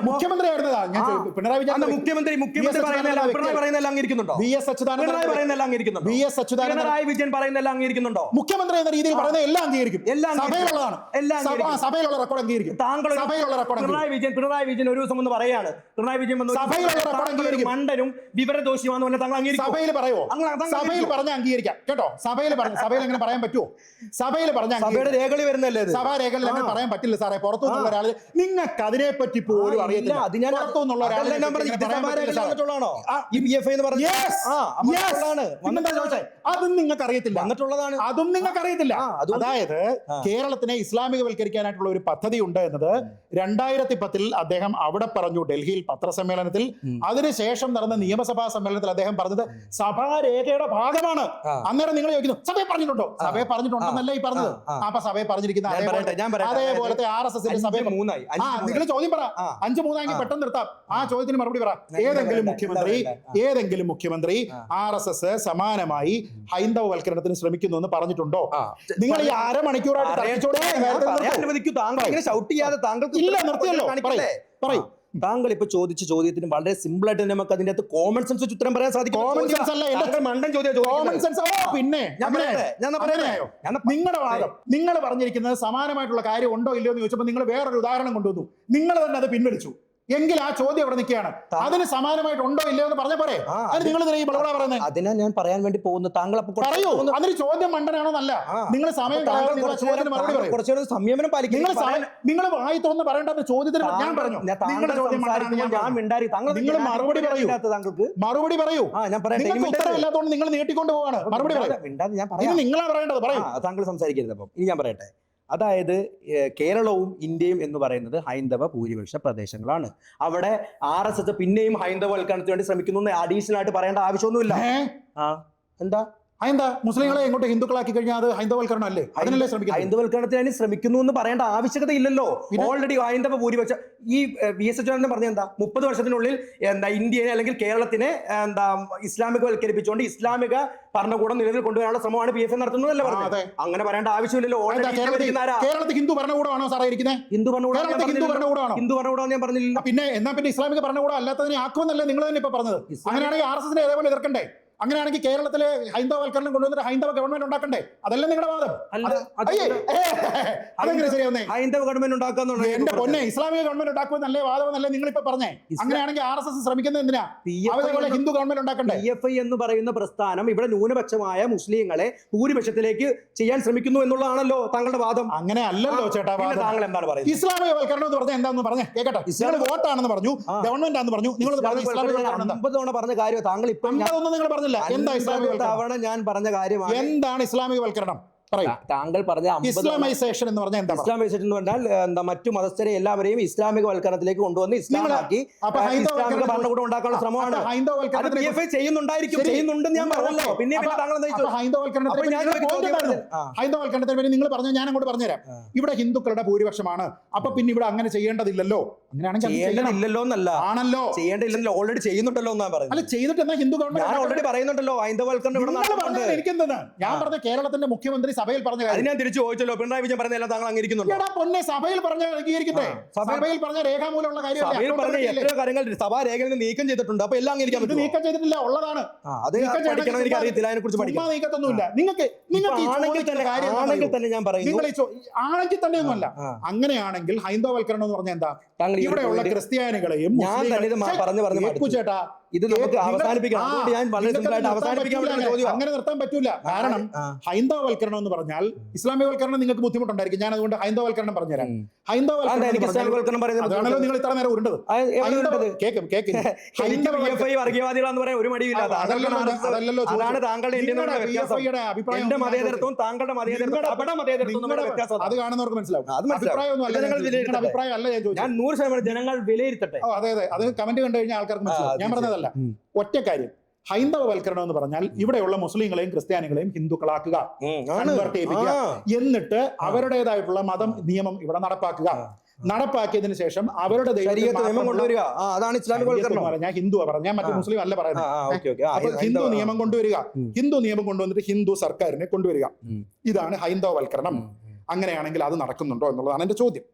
മുഖ്യമന്ത്രി ആയിരുന്നതാ. ഞാൻ പിണറായി വിജയൻ മുഖ്യമന്ത്രി മുഖ്യമന്ത്രി എന്ന രീതിയിൽ പറയുന്നത് എല്ലാം അംഗീകരിക്കും. സഭയിലുള്ളതാണ്. സഭയിലുള്ള റെക്കോർഡ് അംഗീകരിക്കും. പിണറായി വിജയൻ ഒരു ദിവസം ഒന്ന് പറയാണ്, പിണറായി വിജയൻ മണ്ടനും വിവരദോഷിയുമാണെന്ന് പറഞ്ഞാൽ താങ്കൾ അംഗീകരിക്കും. സഭയിൽ പറയോ? സഭയിൽ പറഞ്ഞ അംഗീകരിക്കാം കേട്ടോ. സഭയിൽ അങ്ങനെ പറയാൻ പറ്റുമോ? സഭയിൽ പറഞ്ഞ രേഖകളിൽ വരുന്നല്ലേ? സഭാ രേഖകളിൽ അങ്ങനെ പറയാൻ പറ്റില്ല സാറേ. പുറത്തുനിന്നുള്ള ഒരാള്, നിങ്ങൾക്ക് അതിനെ പറ്റി പോലും അറിയത്തില്ല. പുറത്തുനിന്നുള്ള ഒരാളെ അതും നിങ്ങൾക്ക് അറിയത്തില്ല. അതും നിങ്ങൾക്ക് അറിയത്തില്ല. അതായത് കേരളത്തിനെ ഇസ്ലാമികവൽക്കരിക്കാനായിട്ടുള്ള ഒരു പദ്ധതി ഉണ്ട് എന്നത് 2010 അദ്ദേഹം അവിടെ പറഞ്ഞു, ഡൽഹിയിൽ പത്രസമ്മേളനത്തിൽ. അതിനുശേഷം നടന്ന നിയമസഭാ സമ്മേളനത്തിൽ അദ്ദേഹം പറഞ്ഞത് സഭാരേഖയുടെ ഭാഗമാണ്. അന്നേരം നിങ്ങൾ ചോദിക്കുന്നു സഭയെ പറഞ്ഞിട്ടുണ്ടോ? സഭയെ പറഞ്ഞിട്ടുണ്ടെന്നല്ല ഈ പറഞ്ഞത്. അപ്പൊ സഭയെ പറഞ്ഞിരിക്കുന്ന അതേപോലത്തെ RSSന്റെ സഭയെ നിങ്ങൾ ചോദ്യം പറ. 5-3 പെട്ടെന്ന് നിർത്താം. ആ ചോദ്യത്തിന് മറുപടി പറ. ഏതെങ്കിലും മുഖ്യമന്ത്രി RSS സമാനമായി ഹൈന്ദവവൽക്കരണത്തിന് ശ്രമിക്കുന്നു എന്ന് പറഞ്ഞിട്ടുണ്ടോ? നിങ്ങൾ ഈ അരമണിക്കൂറായിട്ട് പറയൂ. താങ്കൾ ഇപ്പൊ ചോദിച്ച ചോദ്യത്തിന് വളരെ സിമ്പിൾ ആയിട്ട് നമുക്ക് അതിന്റെ അകത്ത് കോമൺ സെൻസ് വെച്ച് ഉത്തരം പറയാൻ സാധിക്കും. പിന്നെ നിങ്ങളുടെ വാദം, നിങ്ങൾ പറഞ്ഞിരിക്കുന്നത് സമാനമായിട്ടുള്ള കാര്യം ഉണ്ടോ ഇല്ലയോ എന്ന് ചോദിച്ചപ്പോൾ നിങ്ങൾ വേറൊരു ഉദാഹരണം കൊണ്ടുവന്നു. നിങ്ങൾ തന്നെ അത് പിൻവലിച്ചു. എങ്കിൽ ആ ചോദ്യം അവിടെ നിൽക്കുകയാണ്. അതിന് സമാനമായിട്ട് ഉണ്ടോ ഇല്ലയോ എന്ന് പറഞ്ഞ പോരെ? അത് നിങ്ങൾ ഈ ബളബള പറയുന്നത്. അതിനാ ഞാൻ പറയാൻ വേണ്ടി പോകുന്നു. താങ്കൾ പറയൂ, അതിന് ചോദ്യം മണ്ടനാണോ എന്നല്ല. നിങ്ങൾ സമയം കുറച്ചുകൂടെ സംയമനം പാലിക്കും. നിങ്ങൾ വായി തോന്നുന്നു പറയേണ്ടത് ചോദ്യത്തിന് ഞാൻ പറഞ്ഞു. നിങ്ങൾ മറുപടി പറയൂ, താങ്കൾക്ക് മറുപടി പറയൂ. ഞാൻ പറയട്ടെ, ഉത്തരവില്ലാത്തതുകൊണ്ട് നിങ്ങൾ നീട്ടിക്കൊണ്ട് പോവാണ്. മറുപടി പറയൂ. നിങ്ങളാ പറയേണ്ടത്, പറയൂ. താങ്കൾ സംസാരിക്കരുത്. അപ്പം ഇനി ഞാൻ പറയട്ടെ. അതായത് കേരളവും ഇന്ത്യയും എന്ന് പറയുന്നത് ഹൈന്ദവ ഭൂരിപക്ഷ പ്രദേശങ്ങളാണ്. അവിടെ RSS പിന്നെയും ഹൈന്ദവവൽക്കരണത്തിന് വേണ്ടി ശ്രമിക്കുന്നു അഡീഷണൽ ആയിട്ട് പറയേണ്ട ആവശ്യമൊന്നുമില്ല. എന്താ എന്താ മുസ്ലിങ്ങളെ എങ്ങോട്ട് ഹിന്ദുക്കളാക്കി കഴിഞ്ഞാൽ അത് ഹൈന്ദവൽക്കരണം അല്ലേ? അതിനല്ലേ ശ്രമിക്കുന്നത്? ഹൈന്ദവൽക്കരണത്തിന് ശ്രമിക്കുന്നു എന്ന് പറയേണ്ട ആവശ്യകത ഇല്ലല്ലോ. ഓൾറെഡി ഹൈന്ദവ ഭൂരിപക്ഷം ഈ VS അച്യുതാനന്ദൻ പറഞ്ഞ എന്താ 30 വർഷത്തിനുള്ളിൽ ഇന്ത്യയെ അല്ലെങ്കിൽ കേരളത്തിനെ ഇസ്ലാമികവൽക്കരിപ്പിച്ചുകൊണ്ട് ഇസ്ലാമിക ഭരണകൂടം നിലവിൽ കൊണ്ടുവരാനുള്ള ശ്രമമാണ് PFI നടത്തുന്നതല്ലേ പറഞ്ഞത്? അങ്ങനെ പറയേണ്ട ആവശ്യമില്ലല്ലോ. കേരളത്തിൽ ഹിന്ദു ഭരണകൂടമാണോ സാറേ ഇരിക്കുന്നത്? ഹിന്ദു ഭരണകൂടമാണോ? ഹിന്ദു ഭരണകൂടം ഞാൻ പറഞ്ഞില്ല. പിന്നെ ഇസ്ലാമിക ഭരണകൂടം അല്ലാത്തതിനെ ആക്കുമെന്നല്ലേ നിങ്ങൾ തന്നെ ഇപ്പൊ പറഞ്ഞത്? അങ്ങനെയാണെങ്കിൽ RSSനെ അതേപോലെ എതിർക്കണ്ടേ? അങ്ങനെയാണെങ്കിൽ കേരളത്തിലെ ഹൈന്ദവവൽക്കരണം കൊണ്ടുവന്നിട്ട് ഹൈന്ദവ ഗവൺമെന്റ് ഉണ്ടാക്കണ്ടേ? അതല്ലേ നിങ്ങളുടെ വാദം? അതെങ്ങനെ ശരിയാവുന്നേ? ഹൈന്ദവ ഗവൺമെന്റ് ഉണ്ടാക്കാന്നുണ്ടോ? എന്റെ പൊന്നെ, ഇസ്ലാമിക ഗവൺമെന്റ് ഉണ്ടാക്കുമെന്നല്ലേ വാദമെന്നല്ലേ നിങ്ങൾ ഇപ്പൊ പറഞ്ഞേ? അങ്ങനെയാണെങ്കിൽ RSS ശ്രമിക്കുന്നത് എന്തിനാ? അതേപോലെ ഹിന്ദു ഗവൺമെന്റ് ഉണ്ടാക്കണ്ടേ? PFI എന്ന് പറയുന്ന പ്രസ്ഥാനം ഇവിടെ ന്യൂനപക്ഷമായ മുസ്ലിങ്ങളെ ഭൂരിപക്ഷത്തിലേക്ക് ചെയ്യാൻ ശ്രമിക്കുന്നു എന്നുള്ളതാണല്ലോ താങ്കളുടെ വാദം. അങ്ങനെ അല്ലല്ലോ ചേട്ടാ. താങ്കൾ എന്താണ് പറയുന്നത്? ഇസ്ലാമികവൽക്കരണം എന്ന് പറഞ്ഞാൽ എന്താണെന്ന് പറഞ്ഞേ കേട്ടെ. ഇസ്ലാം വോട്ടാണെന്ന് പറഞ്ഞു, ഗവൺമെന്റ് ആണെന്ന് പറഞ്ഞു. നിങ്ങൾ 50 തവണ പറഞ്ഞ കാര്യം താങ്കൾ ഇപ്പൊ നിങ്ങൾ പറഞ്ഞില്ല. തവണ ഞാൻ പറഞ്ഞ കാര്യമാണ്. എന്താണ് ഇസ്ലാമികവൽക്കരണം? താങ്കൾ പറഞ്ഞ ഇസ്ലാമൈസേഷൻ എന്ന് പറഞ്ഞാൽ എന്താ? ഇസ്ലാമൈസേഷൻ എന്ന് പറഞ്ഞാൽ എന്താ? മറ്റു മതസ്ഥരെ എല്ലാവരെയും ഇസ്ലാമികവൽക്കരണത്തിലേക്ക് കൊണ്ടുവന്ന് ഇസ്ലാമാക്കി ഇസ്ലാമിക ഭരണകൂടം ഉണ്ടാക്കാനുള്ള ശ്രമമാണ്. PFI ചെയ്യുന്നുണ്ടായിരിക്കും, ചെയ്യുന്നുണ്ടെന്ന് ഞാൻ പറഞ്ഞല്ലോ. പിന്നെ ഹൈന്ദവൽക്കരണത്തിന് വേണ്ടി നിങ്ങൾ പറഞ്ഞു, ഞാൻ അങ്ങോട്ട് പറഞ്ഞുതരാം. ഇവിടെ ഹിന്ദുക്കളുടെ ഭൂരിപക്ഷമാണ്, അപ്പൊ പിന്നെ ഇവിടെ അങ്ങനെ ചെയ്യേണ്ടതില്ലല്ലോ. ചെയ്യേണ്ടതില്ലല്ലോ എന്നല്ല, ആണല്ലോ, ചെയ്യേണ്ടതില്ലല്ലോ, ഓൾറെഡി ചെയ്യുന്നുണ്ടല്ലോ എന്നാ പറയുന്നത്. അല്ല, ചെയ്തിട്ട് എന്നാ ഹിന്ദു ഗവൺമെന്റ് ഓൾറെഡി പറയുന്നുണ്ടല്ലോ ഹൈന്ദവൽക്കരണം ഇവിടെ. എനിക്കെന്താ ഞാൻ പറഞ്ഞ കേരളത്തിന്റെ മുഖ്യമന്ത്രി സഭയിൽ പറഞ്ഞ കാര്യം ഞാൻ തിരിച്ചു ചോദിച്ചല്ലോ. പിണറായി വിജയൻ പറഞ്ഞ എല്ലാം താങ്കൾ അംഗീകരിക്കുന്നുണ്ടോ? പൊന്നെ, സഭയിൽ പറഞ്ഞ അംഗീകരിക്കട്ടെ. സഭയിൽ പറഞ്ഞ രേഖാമൂലമുള്ള കാര്യം എത്രയോ കാര്യങ്ങൾ സഭാ രേഖയിൽ നിന്ന് നീക്കം ചെയ്തിട്ടുണ്ട്. അപ്പൊ എല്ലാം അംഗീകരിക്കാൻ പറ്റും? നീക്കം ചെയ്തിട്ടില്ല, ഉള്ളതാണ്. അത് പഠിക്കണം, എനിക്ക് അറിയത്തില്ല അതിനെ കുറിച്ച്. നീക്കത്തൊന്നുമില്ല. നിങ്ങൾക്ക് ആണെങ്കിൽ തന്നെ ഞാൻ പറയുന്നു, ആണെങ്കിൽ തന്നെ ഒന്നുമല്ല. അങ്ങനെയാണെങ്കിൽ ഹൈന്ദവവൽക്കരണം എന്ന് പറഞ്ഞാൽ എന്താ? ഇവിടെയുള്ള ക്രിസ്ത്യാനികളെയും ഞാൻ തന്നെ പറഞ്ഞു ചേട്ടാ, ഇത് നമുക്ക് അവസാനിപ്പിക്കണം. ഞാൻ വളരെ സിമ്പിളായിട്ട് അവസാനിപ്പിക്കാൻ ചോദ്യം. അങ്ങനെ നിർത്താൻ പറ്റൂല. കാരണം ഹൈന്ദവവൽക്കരണം എന്ന് പറഞ്ഞാൽ ഇസ്ലാമികവൽക്കരണം നിങ്ങൾക്ക് ബുദ്ധിമുട്ടുണ്ടായിരിക്കും. ഞാൻ അതുകൊണ്ട് ഹൈന്ദവവൽക്കരണം പറഞ്ഞുതരാം. ഹൈന്ദവവൽക്കരണം അതാണല്ലോ നിങ്ങൾ ഇത്ര നേരം ഉരുണ്ടത്. വർഗീയവാദികളെന്ന് പറയാൻ ഒരു മടിയില്ല. അതാണ് താങ്കളുടെ എന്റെ മതേതരത്വം, താങ്കളുടെ മതേതരത്വം. അത് കാണുന്നവർക്ക് മനസ്സിലാവും. അഭിപ്രായം അല്ല ഞാൻ 100% ജനങ്ങൾ വിലയിരുത്തട്ടെ. അതെ, അത് കമന്റ് കണ്ടു കഴിഞ്ഞാൽ ആൾക്കാർക്ക് മനസ്സിലാവും. ഞാൻ പറഞ്ഞതല്ല. ഒറ്റ കാര്യം, ഹൈന്ദവവൽക്കരണം എന്ന് പറഞ്ഞാൽ ഇവിടെയുള്ള മുസ്ലിങ്ങളെയും ക്രിസ്ത്യാനികളെയും ഹിന്ദുക്കളാക്കുക, കൺവേർട്ട് ചെയ്യിപ്പിക്കുക, എന്നിട്ട് അവരുടേതായിട്ടുള്ള മതം നിയമം ഇവിടെ നടപ്പാക്കുക. നടപ്പാക്കിയതിനു ശേഷം അവരുടെ നിയമം കൊണ്ടുവരിക. അതാണ് ഇസ്ലാമികവൽക്കരണം. ഞാൻ ഹിന്ദുവാ പറഞ്ഞ, ഞാൻ മറ്റു മുസ്ലിം അല്ല പറയുന്നത്. ഹിന്ദു നിയമം കൊണ്ടുവരിക, ഹിന്ദു നിയമം കൊണ്ടുവന്നിട്ട് ഹിന്ദു സർക്കാരിനെ കൊണ്ടുവരിക. ഇതാണ് ഹൈന്ദവവൽക്കരണം. അങ്ങനെയാണെങ്കിൽ അത് നടക്കുന്നുണ്ടോ എന്നുള്ളതാണ് എന്റെ ചോദ്യം.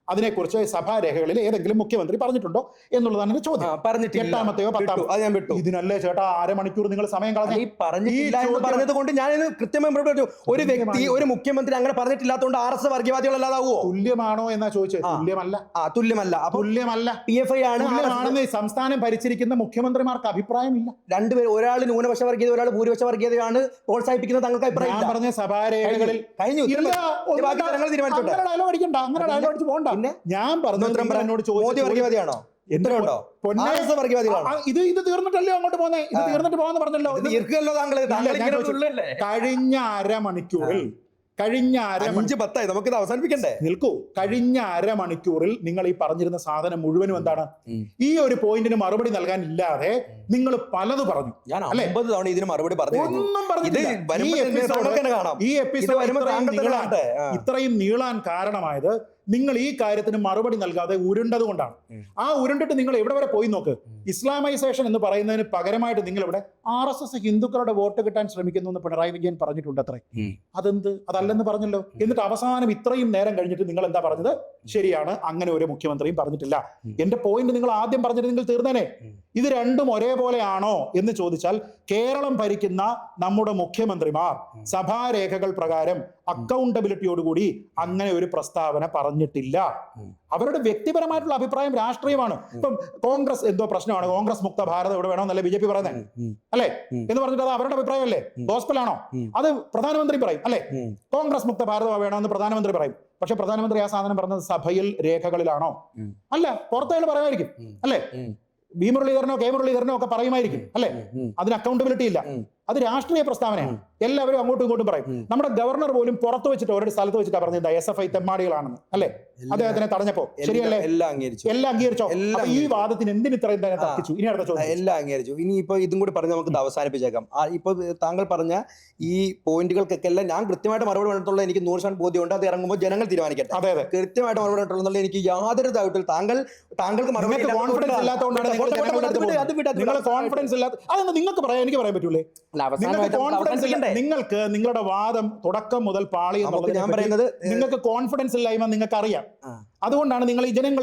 അതിനെക്കുറിച്ച് സഭാരേഖകളിൽ ഏതെങ്കിലും മുഖ്യമന്ത്രി പറഞ്ഞിട്ടുണ്ടോ എന്നുള്ളതാണ് എന്റെ ചോദ്യം. 8-ാമത്തെയോ 10-ാമത്തെയോ ഇതിനല്ലേ ചേട്ടാ 1/2 മണിക്കൂർ നിങ്ങൾ സമയം പറഞ്ഞത് കൊണ്ട് ഞാൻ കൃത്യമായി ഒരു വ്യക്തി, ഒരു മുഖ്യമന്ത്രി അങ്ങനെ പറഞ്ഞിട്ടില്ലാത്തതുകൊണ്ട് RSS വർഗീയവാദികളല്ലാതാവോ? തുല്യമാണോ എന്നാ ചോദിച്ചത്? തുല്യമല്ല. PFI ആണ്. സംസ്ഥാനം ഭരിച്ചിരിക്കുന്ന മുഖ്യമന്ത്രിമാർക്ക് അഭിപ്രായമില്ല. രണ്ടുപേരും, ഒരാൾ ന്യൂനപക്ഷ വർഗീയത, ഒരാൾ ഭൂരിപക്ഷ വർഗീയതയാണ് പ്രോത്സാഹിപ്പിക്കുന്നത്. താങ്കൾക്ക് അഭിപ്രായം? ഞാൻ പറഞ്ഞ സഭാരേഖകളിൽ കഴിഞ്ഞു. പോകണ്ട. ഞാൻ പറഞ്ഞോട് വർഗീയവാദിയാണോ? ഇത് തീർന്നിട്ടല്ലേ അങ്ങോട്ട് പോകുന്നേ? ഇത് തീർന്നിട്ട് പോകാന്ന് പറഞ്ഞല്ലോ. കഴിഞ്ഞ അരമണിക്കൂറിൽ നമുക്കിത് അവസാനിപ്പിക്കണ്ടേ? നിൽക്കൂ. കഴിഞ്ഞ അരമണിക്കൂറിൽ നിങ്ങൾ ഈ പറഞ്ഞിരുന്ന സാധനം മുഴുവനും എന്താണ്? ഈ ഒരു പോയിന്റിന് മറുപടി നൽകാൻ ഇല്ലാതെ നിങ്ങൾ പലത് പറഞ്ഞു. ഞാൻ 50 തവണ ഇതിന് മറുപടി പറഞ്ഞു. ഒന്നും പറഞ്ഞില്ല. ഈ എപ്പിസോഡ് ഇത്രയും നീളാൻ കാരണമായത് നിങ്ങൾ ഈ കാര്യത്തിന് മറുപടി നൽകാതെ ഉരുണ്ടത് കൊണ്ടാണ്. ആ ഉരുണ്ടിട്ട് നിങ്ങൾ എവിടെ വരെ പോയി നോക്ക്. ഇസ്ലാമൈസേഷൻ എന്ന് പറയുന്നതിന് പകരമായിട്ട് നിങ്ങൾ ഇവിടെ RSS ഹിന്ദുക്കളുടെ വോട്ട് കിട്ടാൻ ശ്രമിക്കുന്നു എന്ന് പിണറായി വിജയൻ പറഞ്ഞിട്ടുണ്ട്. അത്രേ. അതെന്ത്? അതല്ലെന്ന് പറഞ്ഞല്ലോ. എന്നിട്ട് അവസാനം ഇത്രയും നേരം കഴിഞ്ഞിട്ട് നിങ്ങൾ എന്താ പറഞ്ഞത്? ശരിയാണ്, അങ്ങനെ ഒരു മുഖ്യമന്ത്രിയും പറഞ്ഞിട്ടില്ല. എന്റെ പോയിന്റ് നിങ്ങൾ ആദ്യം പറഞ്ഞിട്ട് നിങ്ങൾ തീർന്നേനെ. ഇത് രണ്ടും ഒരേപോലെയാണോ എന്ന് ചോദിച്ചാൽ കേരളം ഭരിക്കുന്ന നമ്മുടെ മുഖ്യമന്ത്രിമാർ സഭാരേഖകൾ പ്രകാരം അക്കൗണ്ടബിലിറ്റിയോടുകൂടി അങ്ങനെ ഒരു പ്രസ്താവന പറഞ്ഞിട്ടില്ല. അവരുടെ വ്യക്തിപരമായിട്ടുള്ള അഭിപ്രായം രാഷ്ട്രീയമാണ്. ഇപ്പം കോൺഗ്രസ് എന്തോ പ്രശ്നമാണ്, കോൺഗ്രസ് മുക്ത ഭാരതം ഇവിടെ വേണമെന്നല്ലേ ബി ജെ പി പറയുന്നത് അല്ലെ എന്ന് പറഞ്ഞിട്ട് അത് അവരുടെ അഭിപ്രായമല്ലേ? ഗോസ്പലാണോ? അത് പ്രധാനമന്ത്രി പറയും അല്ലെ, കോൺഗ്രസ് മുക്ത ഭാരതം വേണമെന്ന് പ്രധാനമന്ത്രി പറയും. പക്ഷെ പ്രധാനമന്ത്രി ആ സാധനം പറഞ്ഞത് സഭയിൽ രേഖകളിലാണോ? അല്ല, പുറത്തേക്ക് പറയുമായിരിക്കും അല്ലെ. വി മുരളീധരനോ കെ മുരളീധരനോ ഒക്കെ പറയുമായിരിക്കും അല്ലെ. അതിന് അക്കൗണ്ടബിലിറ്റി ഇല്ല. അത് രാഷ്ട്രീയ പ്രസ്താവനയാണ്. എല്ലാവരും അങ്ങോട്ടും ഇങ്ങോട്ടും പറയും. നമ്മുടെ ഗവർണർ പോലും പുറത്ത് വെച്ചിട്ട് ഒരു സ്ഥലത്ത് വെച്ചിട്ടാണ് പറഞ്ഞത് SFI തെമ്മാടികളാണെന്ന് അല്ലെ. അദ്ദേഹത്തിനെ തടഞ്ഞപ്പോ ശരിയല്ലേ? എല്ലാം അംഗീകരിച്ചോ? ഈ വാദത്തിന് എന്തിന് ഇത്രയും തർക്കിച്ചു? ഇനി അടുത്ത ചോദ്യം. എല്ലാം അംഗീകരിച്ചു. ഇനി ഇപ്പൊ ഇതും കൂടി പറഞ്ഞ് നമുക്ക് അവസാനിപ്പിച്ചേക്കാം. ഇപ്പൊ താങ്കൾ പറഞ്ഞ ഈ പോയിന്റുകൾക്കൊക്കെ എല്ലാം ഞാൻ കൃത്യമായിട്ട് മറുപടി പറഞ്ഞിട്ടുള്ള എനിക്ക് 100% ബോധ്യമുണ്ട്. അത് ഇറങ്ങുമ്പോൾ ജനങ്ങൾ തീരുമാനിക്കട്ടെ. അതെ അതെ, കൃത്യമായിട്ട് മറുപടി പറഞ്ഞിട്ടുള്ള എനിക്ക് യാതൊരു ഡൗട്ടിൽ താങ്കൾക്ക് മറുപടി കോൺഫിഡൻസ് ഇല്ലാത്തതുകൊണ്ടാണ് കോൺഫിഡൻസ് ഇല്ലാത്ത അതെന്ന് നിങ്ങൾക്ക് പറയാൻ എനിക്ക് പറയാൻ പറ്റൂലേ? നിങ്ങൾക്ക് നിങ്ങളുടെ വാദം തുടക്കം മുതൽ പാളി എന്നുള്ളത് ഞാൻ പറയുന്നത് നിങ്ങൾക്ക് കോൺഫിഡൻസ് ഇല്ലായ്മ നിങ്ങൾക്ക് അറിയാം. അതുകൊണ്ടാണ് നിങ്ങൾ ഈ ജനങ്ങൾ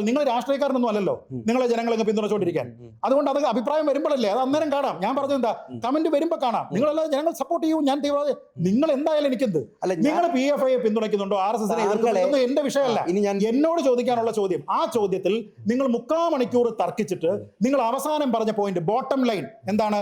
നിങ്ങൾ രാഷ്ട്രീയക്കാരനൊന്നും അല്ലല്ലോ, നിങ്ങളെ ജനങ്ങളെ പിന്തുണച്ചോണ്ടിരിക്കാൻ. അതുകൊണ്ട് അത് അഭിപ്രായം വരുമ്പോഴല്ലേ, അത് അന്നേരം കാണാം. ഞാൻ പറഞ്ഞത് എന്താ, കമന്റ് വരുമ്പോ കാണാം. നിങ്ങളല്ലാതെ ജനങ്ങൾ സപ്പോർട്ട് ചെയ്യും, ഞാൻ നിങ്ങൾ എന്തായാലും എനിക്കെന്ത്. നിങ്ങൾ PFI പിന്തുണയ്ക്കുന്നുണ്ടോ RSS എതിർക്കുന്നുണ്ടോ എന്റെ വിഷയമല്ല. എന്നോട് ചോദിക്കാനുള്ള ചോദ്യം, ആ ചോദ്യത്തിൽ നിങ്ങൾ 3/4 മണിക്കൂർ തർക്കിച്ചിട്ട് നിങ്ങൾ അവസാനം പറഞ്ഞ പോയിന്റ് ബോട്ടം ലൈൻ എന്താണ്?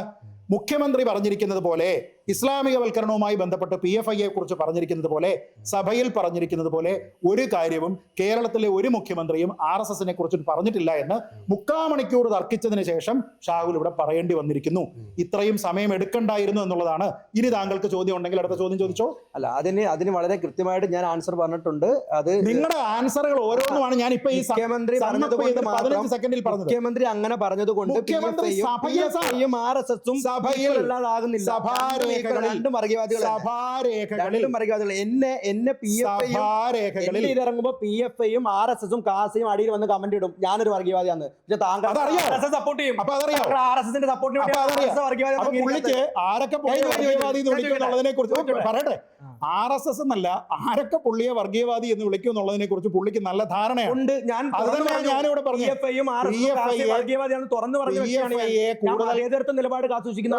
മുഖ്യമന്ത്രി പറഞ്ഞിരിക്കുന്നത് പോലെ, ഇസ്ലാമികവൽക്കരണവുമായി ബന്ധപ്പെട്ട് PFIയെ കുറിച്ച് പറഞ്ഞിരിക്കുന്നത് പോലെ, സഭയിൽ പറഞ്ഞിരിക്കുന്നത് പോലെ ഒരു കാര്യവും കേരളത്തിലെ ഒരു മുഖ്യമന്ത്രിയും RSSനെ കുറിച്ച് പറഞ്ഞിട്ടില്ല എന്ന് 3/4 മണിക്കൂർ തർക്കിച്ചതിന് ശേഷം ഷാഹുൽ ഇവിടെ പറയേണ്ടി വന്നിരിക്കുന്നു. ഇത്രയും സമയം എടുക്കണ്ടായിരുന്നു എന്നുള്ളതാണ്. ഇനി താങ്കൾക്ക് ചോദ്യം ഉണ്ടെങ്കിൽ അടുത്ത ചോദ്യം ചോദിച്ചോ. അല്ല, അതിന് വളരെ കൃത്യമായിട്ട് ഞാൻ ആൻസർ പറഞ്ഞിട്ടുണ്ട്. അത് നിങ്ങളുടെ ആൻസറുകൾ ഓരോന്നുമാണ് ഞാൻ ഇപ്പൊ ഈ മുഖ്യമന്ത്രി 15 സെക്കൻഡിൽ പറഞ്ഞത്. മുഖ്യമന്ത്രി അങ്ങനെ പറഞ്ഞത് കൊണ്ട് RSSും ഇറങ്ങുമ്പോ PFIയും RSSും കാസിയും അടിയിൽ വന്ന് കമന്റ് ഇടും ഞാനൊരു വർഗീയവാദിയാണ്. പക്ഷെ താങ്കൾ സപ്പോർട്ട് ചെയ്യും. RSSന്റെ സപ്പോർട്ടിന് പറയട്ടെ, RSS എന്നല്ല ആരൊക്കെ പുള്ളിയെ വർഗീയവാദി എന്ന് വിളിക്കും എന്നുള്ളതിനെ കുറിച്ച് പുള്ളിക്ക് നല്ല ധാരണയുണ്ട്. ഞാനിവിടെ പറഞ്ഞു തുറന്നു പറഞ്ഞു നിലപാട് കാത്തുസൂക്ഷിക്കുന്ന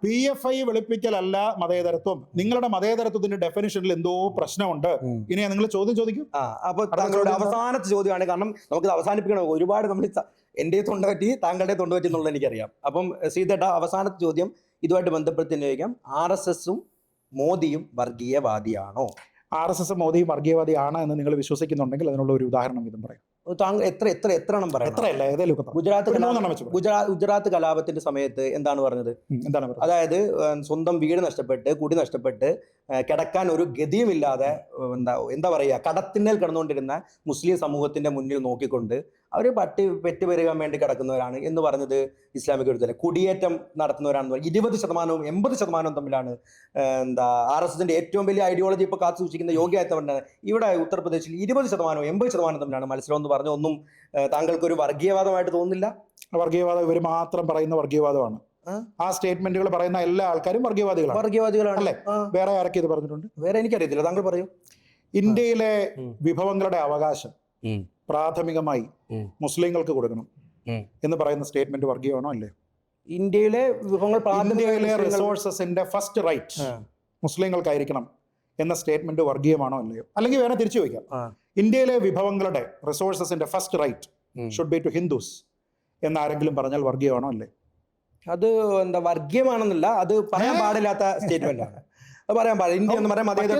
PFI വെളുപ്പിക്കലല്ല മതേതരത്വം. നിങ്ങളുടെ മതേതരത്വത്തിന്റെ ഡെഫിനിഷനിൽ എന്തോ പ്രശ്നമുണ്ട്. ഇനി നിങ്ങൾ ചോദ്യം ചോദിക്കും. അപ്പൊ താങ്കളുടെ അവസാനത്തെ ചോദ്യമാണ്, കാരണം നമുക്ക് അവസാനിപ്പിക്കണം. ഒരുപാട് നമ്മൾ എന്റെ തൊണ്ടുപറ്റി താങ്കളുടെ തൊണ്ടുപറ്റി എന്നുള്ളത് എനിക്കറിയാം. അപ്പം സീതേട്ട, അവസാനത്തെ ചോദ്യം ഇതുമായിട്ട് ബന്ധപ്പെടുത്തി ചോദിക്കാം. RSSും മോദിയും വർഗീയവാദിയാണോ? RSS മോദിയും വർഗീയവാദിയാണ് എന്ന് നിങ്ങൾ വിശ്വസിക്കുന്നുണ്ടെങ്കിൽ അതിനുള്ള ഒരു ഉദാഹരണം ഇതും പറയാം. താങ്കൾ എത്ര ഗുജറാത്ത് കലാപത്തിന്റെ സമയത്ത് എന്താണ് പറഞ്ഞത്? അതായത് സ്വന്തം വീട് നഷ്ടപ്പെട്ട്, കുടി നഷ്ടപ്പെട്ട്, കിടക്കാൻ ഒരു ഗതിയുമില്ലാതെ എന്താ പറയുക, കടത്തിന്മേൽ കിടന്നുകൊണ്ടിരുന്ന മുസ്ലിം സമൂഹത്തിന്റെ മുന്നിൽ നോക്കിക്കൊണ്ട് അവർ പെറ്റുപെരുകാൻ വേണ്ടി കിടക്കുന്നവരാണ് എന്ന് പറഞ്ഞത് ഇസ്ലാമിക വിരുദ്ധരെ. കുടിയേറ്റം നടത്തുന്നവരാണെന്ന് പറഞ്ഞാൽ 20% 80% തമ്മിലാണ് RSSന്റെ ഏറ്റവും വലിയ ഐഡിയോളജി ഇപ്പോൾ കാത്തു സൂക്ഷിക്കുന്ന യോഗി ആദിത്യനാഥ് ഇവിടെ ഉത്തർപ്രദേശിൽ 20% 80% തമ്മിലാണ് മത്സരം എന്ന് പറഞ്ഞ ഒന്നും താങ്കൾക്ക് ഒരു വർഗീയവാദമായിട്ട് തോന്നുന്നില്ല? വർഗീയവാദം ഇവർ മാത്രം പറയുന്ന വർഗീയവാദമാണ്. ആ സ്റ്റേറ്റ്മെന്റുകൾ പറയുന്ന എല്ലാ ആൾക്കാരും വർഗീയവാദികളാണ് അല്ലേ? വേറെ ആരൊക്കെ ഇത് പറഞ്ഞിട്ടുണ്ട്? വേറെ എനിക്കറിയത്തില്ല, താങ്കൾ പറയൂ. ഇന്ത്യയിലെ വിഭവങ്ങളുടെ അവകാശം പ്രാഥമികമായി മുസ്ലിങ്ങൾക്ക് കൊടുക്കണം എന്ന് പറയുന്ന സ്റ്റേറ്റ്മെന്റ് വർഗീയമാണോ അല്ലേ? ഇന്ത്യയിലെ വിഭവങ്ങൾ, ഇന്ത്യയിലെ റിസോഴ്സസിന്റെ ഫസ്റ്റ് റൈറ്റ് മുസ്ലിങ്ങൾക്കായിരിക്കണം എന്ന സ്റ്റേറ്റ്മെന്റ് വർഗീയമാണോ അല്ലയോ? അല്ലെങ്കിൽ വേറെ തിരിച്ചു ചോദിക്കാം, ഇന്ത്യയിലെ വിഭവങ്ങളുടെ റിസോഴ്സസിന്റെ first right should be to Hindus എന്നാരെങ്കിലും പറഞ്ഞാൽ വർഗീയമാണോ അല്ലേ? അത് വർഗീയമാണെന്നല്ല, അത് പറയാൻ പാടില്ലാത്ത സ്റ്റേറ്റ്മെന്റ് ആണ്. പറയാൻ പാടില്ല. ഇന്ത്യ എന്ന് പറയാൻ വർഗീയത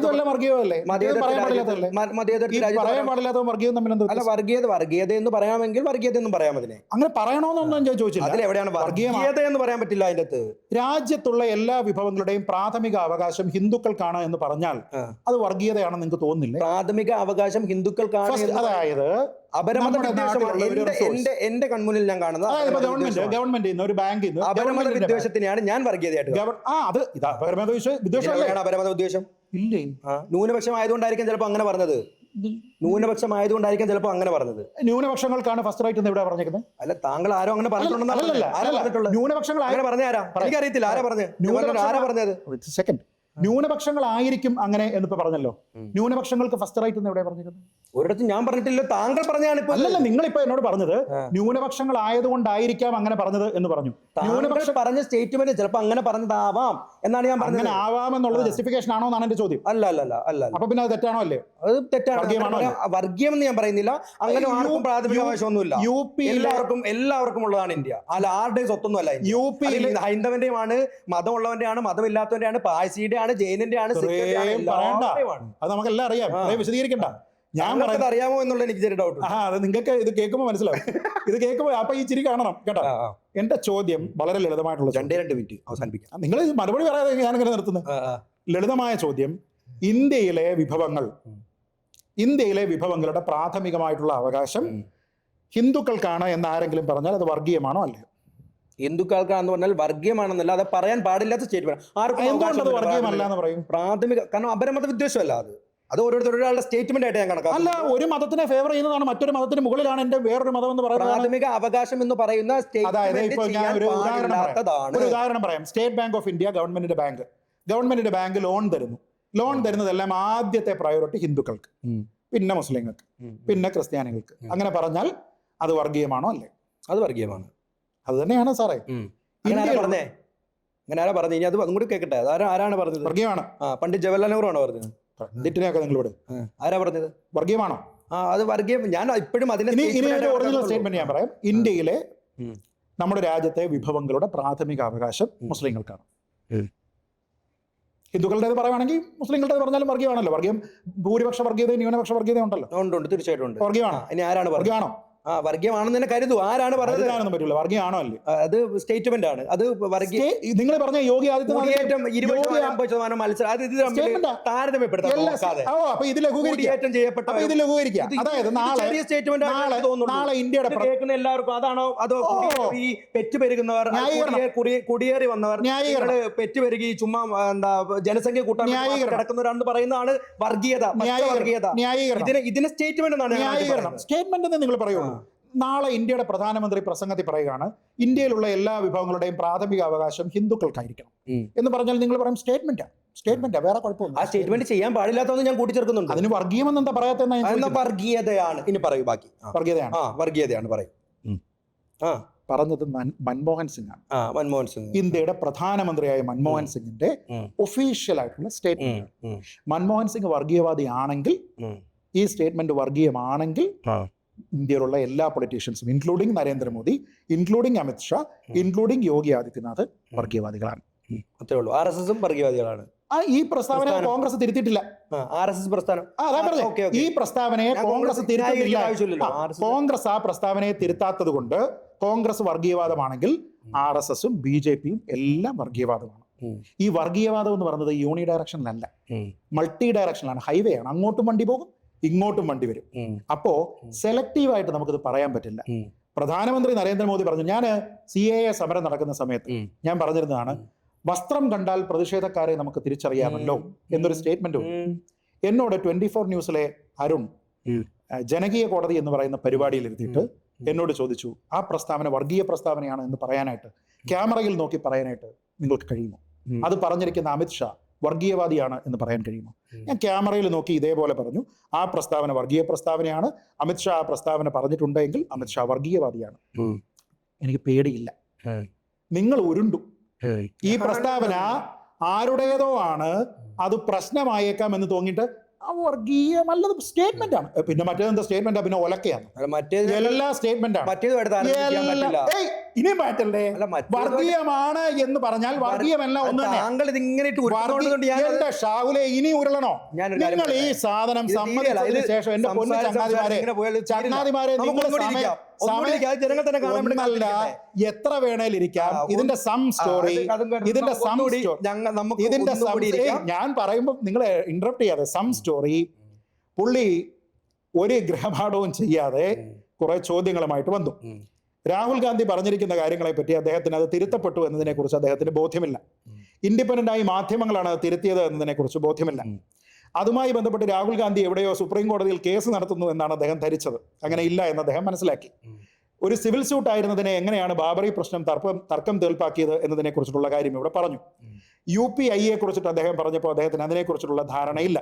എന്ന് പറയാമെങ്കിൽ വർഗീയത എന്നും പറയാം. അതിനെ അങ്ങനെ പറയണമെന്നൊന്നും ഞാൻ ചോദിച്ചില്ല. അതിലെവിടെയാണ് വർഗീയത എന്ന് പറയാൻ പറ്റില്ല. അതിന്റെ അകത്ത് രാജ്യത്തുള്ള എല്ലാ വിഭവങ്ങളുടെയും പ്രാഥമിക അവകാശം ഹിന്ദുക്കൾക്കാണ് എന്ന് പറഞ്ഞാൽ അത് വർഗീയതയാണെന്ന് നിങ്ങൾക്ക് തോന്നുന്നില്ല? പ്രാഥമിക അവകാശം ഹിന്ദുക്കൾക്കാണ്, അതായത് എന്റെ കൺമുന്നിൽ ഞാൻ കാണുന്നത് ഗവൺമെന്റ് ഒരു ബാങ്കിൽ അപരമത വിദ്വേഷത്തിനെയാണ് ഞാൻ വർഗീയതയായിട്ട്. അപരമത വിദ്വേഷം ഇല്ലേ? ന്യൂനപക്ഷം ആയതുകൊണ്ടായിരിക്കും ചിലപ്പോൾ അങ്ങനെ പറഞ്ഞത്. ന്യൂനപക്ഷങ്ങൾക്കാണ് ഫസ്റ്റ് റൈറ്റ് എന്ന് ഇവിടെ പറഞ്ഞേക്കുന്നത്. അല്ല, താങ്കൾ ആരോ അങ്ങനെ പറഞ്ഞിട്ടുണ്ടെന്നല്ല. ന്യൂനപക്ഷങ്ങൾ അങ്ങനെ പറഞ്ഞാരാ? എനിക്കറിയത്തില്ല ആരാ പറഞ്ഞത്. സെക്കൻഡ് ന്യൂനപക്ഷങ്ങളായിരിക്കും അങ്ങനെ എന്നിപ്പോ പറഞ്ഞല്ലോ. ന്യൂനപക്ഷങ്ങൾക്ക് ഫസ്റ്റ് റൈറ്റ് എന്ന് എവിടെ പറഞ്ഞിരുന്നു? ഒരിടത്തും ഞാൻ പറഞ്ഞിട്ടില്ല, താങ്കൾ പറഞ്ഞാണ് ഇപ്പൊ. അല്ലല്ല, നിങ്ങളിപ്പോ എന്നോട് പറഞ്ഞത് ന്യൂനപക്ഷങ്ങളായതുകൊണ്ടായിരിക്കാം അങ്ങനെ പറഞ്ഞത് എന്ന് പറഞ്ഞു. ന്യൂനപക്ഷം പറഞ്ഞ സ്റ്റേറ്റ്മെന്റ് ചിലപ്പോ അങ്ങനെ പറഞ്ഞതാവാം എന്നാണ് ഞാൻ പറഞ്ഞത്. അങ്ങനെ ആവാമെന്നുള്ളത് ജസ്റ്റിഫിക്കേഷൻ ആണോ എന്നാണ് എന്റെ ചോദ്യം. അല്ല. അപ്പൊ പിന്നെ അത് തെറ്റാണോ അല്ലേ? അത് തെറ്റാണ്. വർഗീയം എന്ന് ഞാൻ പറയുന്നില്ല. അങ്ങനെ ആർക്കും പ്രാഥമിക അവകാശമൊന്നുമില്ല. എല്ലാവർക്കും ഉള്ളതാണ് ഇന്ത്യ. അല്ല, ആരുടെയും സ്വത്തൊന്നും അല്ല. UP ഹൈന്ദവന്റെയാണ്, മതമുള്ളവന്റെയാണ്, മതമില്ലാത്തവന്റെയാണ്, പാഴ്സിയുടെ ആണ്, ജൈനന്റെ ആണ്. അത് നമുക്കെല്ലാം അറിയാം, വിശദീകരിക്കണ്ട. ഞാൻ പറയുന്നത് അറിയാമോ എന്നുള്ള എനിക്ക് ചെറിയ ഡൗട്ട്. അത് നിങ്ങൾക്ക് ഇത് കേൾക്കുമ്പോൾ മനസ്സിലാവും. ഇത് കേൾക്കുമ്പോൾ അപ്പൊ ഈ ചിരി കാണണം കേട്ടോ. എന്റെ ചോദ്യം വളരെ ലളിതമായിട്ടുള്ള 2 മിനിറ്റ് അവസാനിപ്പിക്കാം. നിങ്ങൾ മറുപടി പറയാതെ ഞാനിങ്ങനെ നിർത്തുന്നത്. ലളിതമായ ചോദ്യം. ഇന്ത്യയിലെ വിഭവങ്ങളുടെ പ്രാഥമികമായിട്ടുള്ള അവകാശം ഹിന്ദുക്കൾക്കാണ് എന്ന് ആരെങ്കിലും പറഞ്ഞാൽ അത് വർഗീയമാണോ അല്ലയോ? ഹിന്ദുക്കൾക്കാണെന്ന് പറഞ്ഞാൽ വർഗീയമാണെന്നല്ല, അത് പറയാൻ പാടില്ലാത്ത സ്റ്റേറ്റ്മെന്റ്. ആർക്കും വർഗീയമല്ല എന്ന് പറയും? പ്രാഥമിക, കാരണം അപരമത വിദ്വേഷമല്ല അത് ഓരോരുത്തരുടെ സ്റ്റേറ്റ്മെന്റ് ആയിട്ട് ഞാൻ കണക്കാക്കും. അല്ല, ഒരു മതത്തിനെ ഫേവർ ചെയ്യുന്നതാണ് മറ്റൊരു മതത്തിന് മുകളിലാണ് എന്റെ വേറൊരു മതം എന്ന് പറയുന്നത്. പ്രാഥമിക അവകാശം എന്ന് പറയുന്ന അതായത് ഇപ്പൊ ഞാൻ ഒരു ഉദാഹരണം പറയാം. സ്റ്റേറ്റ് ബാങ്ക് ഓഫ് ഇന്ത്യ ഗവൺമെന്റിന്റെ ബാങ്ക് ലോൺ തരുന്നതെല്ലാം ആദ്യത്തെ പ്രയോറിറ്റി ഹിന്ദുക്കൾക്ക്, പിന്നെ മുസ്ലിങ്ങൾക്ക്, പിന്നെ ക്രിസ്ത്യാനികൾക്ക്. അങ്ങനെ പറഞ്ഞാൽ അത് വർഗീയമാണോ അല്ലേ? അത് വർഗീയമാണ്. അത് തന്നെയാണ് സാറേ. അങ്ങനെ ആരാ പറഞ്ഞത്? ഇനി അതും കൂടി കേൾക്കട്ടെ. ആരാണ് പറഞ്ഞത് വർഗീയമാണ്? പണ്ഡിറ്റ് ജവഹർലാൽ നെഹ്റു ആണോ പറഞ്ഞത്? പണ്ഡിറ്റിനെയൊക്കെ നിങ്ങളോട് ആരാ പറഞ്ഞത്? വർഗീയമാണോ? അത് വർഗീയം. ഞാൻ ഇപ്പോഴും അതിന്റെ ഒറിജിനൽ സ്റ്റേറ്റ്മെന്റ് ഞാൻ പറയാം. ഇന്ത്യയിലെ നമ്മുടെ രാജ്യത്തെ വിഭവങ്ങളുടെ പ്രാഥമിക അവകാശം മുസ്ലിങ്ങൾക്കാണ്. ഹിന്ദുക്കളുടേത് പറയുവാണെങ്കിൽ മുസ്ലിങ്ങളുടെ പറഞ്ഞാലും വർഗീയമാണല്ലോ. വർഗീയം ഭൂരിപക്ഷ വർഗീയത, ന്യൂനപക്ഷ വർഗീയത ഉണ്ടല്ലോ. ഉണ്ട്, തീർച്ചയായിട്ടും ഉണ്ട്. വർഗീയമാണോ? ഇനി ആരാണ് വർഗീയമാണോ? വർഗീയമാണെന്ന് തന്നെ കരുതൂ. ആരാണ് പറഞ്ഞത്? പറ്റില്ല. വർഗീയമാണോ അല്ലേ? അത് സ്റ്റേറ്റ്മെന്റ് ആണ്. അത് നിങ്ങൾ പറഞ്ഞ യോഗി ആദിത്യനാഥ് അതായത് നാളെ ഇന്ത്യയുടെ എല്ലാവർക്കും അതാണോ? അതോ ഈ പെറ്റുപെരുകുന്നവർ, കുടിയേറി വന്നവർ, പെറ്റുപെരുകി ചുമ്മാ എന്താ ജനസംഖ്യ കൂട്ടാൻ കിടക്കുന്നവരാണെന്ന് പറയുന്നതാണ് വർഗീയത. ഇതിന് സ്റ്റേറ്റ്മെന്റ് എന്നാണ്. സ്റ്റേറ്റ്മെന്റ് നിങ്ങൾ പറയുള്ളൂ. നാളെ ഇന്ത്യയുടെ പ്രധാനമന്ത്രി പ്രസംഗത്തിൽ പറയുകയാണ് ഇന്ത്യയിലുള്ള എല്ലാ വിഭവങ്ങളുടെയും പ്രാഥമിക അവകാശം ഹിന്ദുക്കൾക്കായിരിക്കണം എന്ന് പറഞ്ഞാൽ നിങ്ങൾ പറയും സ്റ്റേറ്റ്മെന്റാ, വേറെ കുഴപ്പമൊന്നും. ആ സ്റ്റേറ്റ്മെന്റ് ചെയ്യാൻ പാടില്ലാത്തതെന്ന് ഞാൻ കൂട്ടിച്ചേർക്കുന്നുണ്ട്. അതിന് വർഗീയമെന്ന് എന്താ പറയാത്ത? വർഗീയതയാണ്. ഇനി പറയൂ ബാക്കി. വർഗീയതയാണ് പറയൂ. പറഞ്ഞത് മൻമോഹൻ സിംഗ് ആണ്. മൻമോഹൻ സിംഗ്, ഇന്ത്യയുടെ പ്രധാനമന്ത്രിയായ മൻമോഹൻ സിംഗിന്റെ ഒഫീഷ്യൽ ആയിട്ടുള്ള സ്റ്റേറ്റ്മെന്റ്. മൻമോഹൻ സിംഗ് വർഗീയവാദി ആണെങ്കിൽ, ഈ സ്റ്റേറ്റ്മെന്റ് വർഗീയമാണെങ്കിൽ, ഇന്ത്യയിലുള്ള എല്ലാ പൊളിറ്റീഷ്യൻസും including Narendra Modi, including Amit Shah, including Yogi Adityanath വർഗീയവാദികളാണ്. അത്രേ ഉള്ളൂ. RSS വർഗീയവാദികളാണ്. ഈ പ്രസ്താവന കോൺഗ്രസ് തിരുത്തിയിട്ടില്ല. RSS പ്രസ്ഥാനം ഈ പ്രസ്താവനയെ കോൺഗ്രസ് തിരുത്തിയില്ല. കോൺഗ്രസ് ആ പ്രസ്താവനയെ തിരുത്താത്തത് കൊണ്ട് കോൺഗ്രസ് വർഗീയവാദമാണെങ്കിൽ RSSും BJPയും എല്ലാം വർഗീയവാദമാണ്. ഈ വർഗീയവാദം എന്ന് പറയുന്നത് യൂണി ഡയറക്ഷനിലല്ല, മൾട്ടി ഡയറക്ഷനിലാണ്. ഹൈവേ ആണ്, അങ്ങോട്ടും വണ്ടി പോകും, ഇങ്ങോട്ടും വണ്ടി വരും. അപ്പോ സെലക്റ്റീവായിട്ട് നമുക്കിത് പറയാൻ പറ്റില്ല. പ്രധാനമന്ത്രി നരേന്ദ്രമോദി പറഞ്ഞു, ഞാൻ CAA സമരം നടക്കുന്ന സമയത്ത് ഞാൻ പറഞ്ഞിരുന്നതാണ്, വസ്ത്രം കണ്ടാൽ പ്രതിഷേധക്കാരെ നമുക്ക് തിരിച്ചറിയാമല്ലോ എന്നൊരു സ്റ്റേറ്റ്മെന്റ്. എന്നോട് 24 ന്യൂസിലെ അരുൺ ജനകീയ കോടതി എന്ന് പറയുന്ന പരിപാടിയിൽ ഇരുത്തിയിട്ട് എന്നോട് ചോദിച്ചു, ആ പ്രസ്താവന വർഗീയ പ്രസ്താവനയാണ് എന്ന് പറയാനായിട്ട്, ക്യാമറയിൽ നോക്കി പറയാനായിട്ട് നിങ്ങൾക്ക് കഴിയുമോ? അത് പറഞ്ഞിരിക്കുന്ന അമിത് ഷാ വർഗീയവാദിയാണ് എന്ന് പറയാൻ കഴിയുമോ? ഞാൻ ക്യാമറയിൽ നോക്കി ഇതേപോലെ പറഞ്ഞു, ആ പ്രസ്താവന വർഗീയ പ്രസ്താവനയാണ്. അമിത് ഷാ ആ പ്രസ്താവന പറഞ്ഞിട്ടുണ്ടെങ്കിൽ അമിത് ഷാ വർഗീയവാദിയാണ്. എനിക്ക് പേടിയില്ല. നിങ്ങൾ ഉരുണ്ടു. ഈ പ്രസ്താവന ആരുടേതോ ആണ്, അത് പ്രശ്നമായേക്കാം എന്ന് തോന്നിയിട്ട് വർഗീയമല്ലത് സ്റ്റേറ്റ്മെന്റ് ആണ്. പിന്നെ മറ്റേതെന്താ സ്റ്റേറ്റ്മെന്റ്? പിന്നെ ഒലക്കയാണ്. എല്ലാ സ്റ്റേറ്റ്മെന്റ് ആണ്. ഇനി മാറ്റല്ലേ? വർഗീയമാണ് എന്ന് പറഞ്ഞാൽ വർഗീയമല്ല ഒന്ന്. എന്റെ ഷാഹുലെ ഇനി ഉരുളണോ? നിങ്ങൾ ഈ സാധനം സമ്മതിച്ചതിന് ശേഷം എന്റെ പൊന്നു ചങ്ങാതിമാരെ ഒന്നല്ല, എത്ര വേണേലും ഇരിക്കാം. ഇതിന്റെ സം സ്റ്റോറി, ഞാൻ പറയുമ്പോൾ നിങ്ങൾ ഇന്ററപ്റ്റ് ചെയ്യാതെ, സം സ്റ്റോറി പുള്ളി ഒരു ഗ്രഹപാഠവും ചെയ്യാതെ കുറെ ചോദ്യങ്ങളുമായിട്ട് വന്നു. രാഹുൽ ഗാന്ധി പറഞ്ഞിരിക്കുന്ന കാര്യങ്ങളെ പറ്റി അദ്ദേഹത്തിന് അത് തിരുത്തപ്പെട്ടു എന്നതിനെ കുറിച്ച് അദ്ദേഹത്തിന് ബോധ്യമില്ല. ഇൻഡിപെൻഡന്റ് ആയി മാധ്യമങ്ങളാണ് അത് തിരുത്തിയത് എന്നതിനെ കുറിച്ച് ബോധ്യമില്ല. അതുമായി ബന്ധപ്പെട്ട് രാഹുൽ ഗാന്ധി എവിടെയോ സുപ്രീം കോടതിയിൽ കേസ് നടത്തുന്നു എന്നാണ് അദ്ദേഹം ധരിച്ചത്. അങ്ങനെ ഇല്ല എന്ന് അദ്ദേഹം മനസ്സിലാക്കി. ഒരു സിവിൽ സ്യൂട്ട് ആയിരുന്നതിനെ എങ്ങനെയാണ് ബാബറി പ്രശ്നം തർക്കം തീർപ്പാക്കിയത് എന്നതിനെ കുറിച്ചിട്ടുള്ള കാര്യം ഇവിടെ പറഞ്ഞു. UPIയെ കുറിച്ചിട്ട് അദ്ദേഹം പറഞ്ഞപ്പോൾ അദ്ദേഹത്തിന് അതിനെക്കുറിച്ചുള്ള ധാരണയില്ല.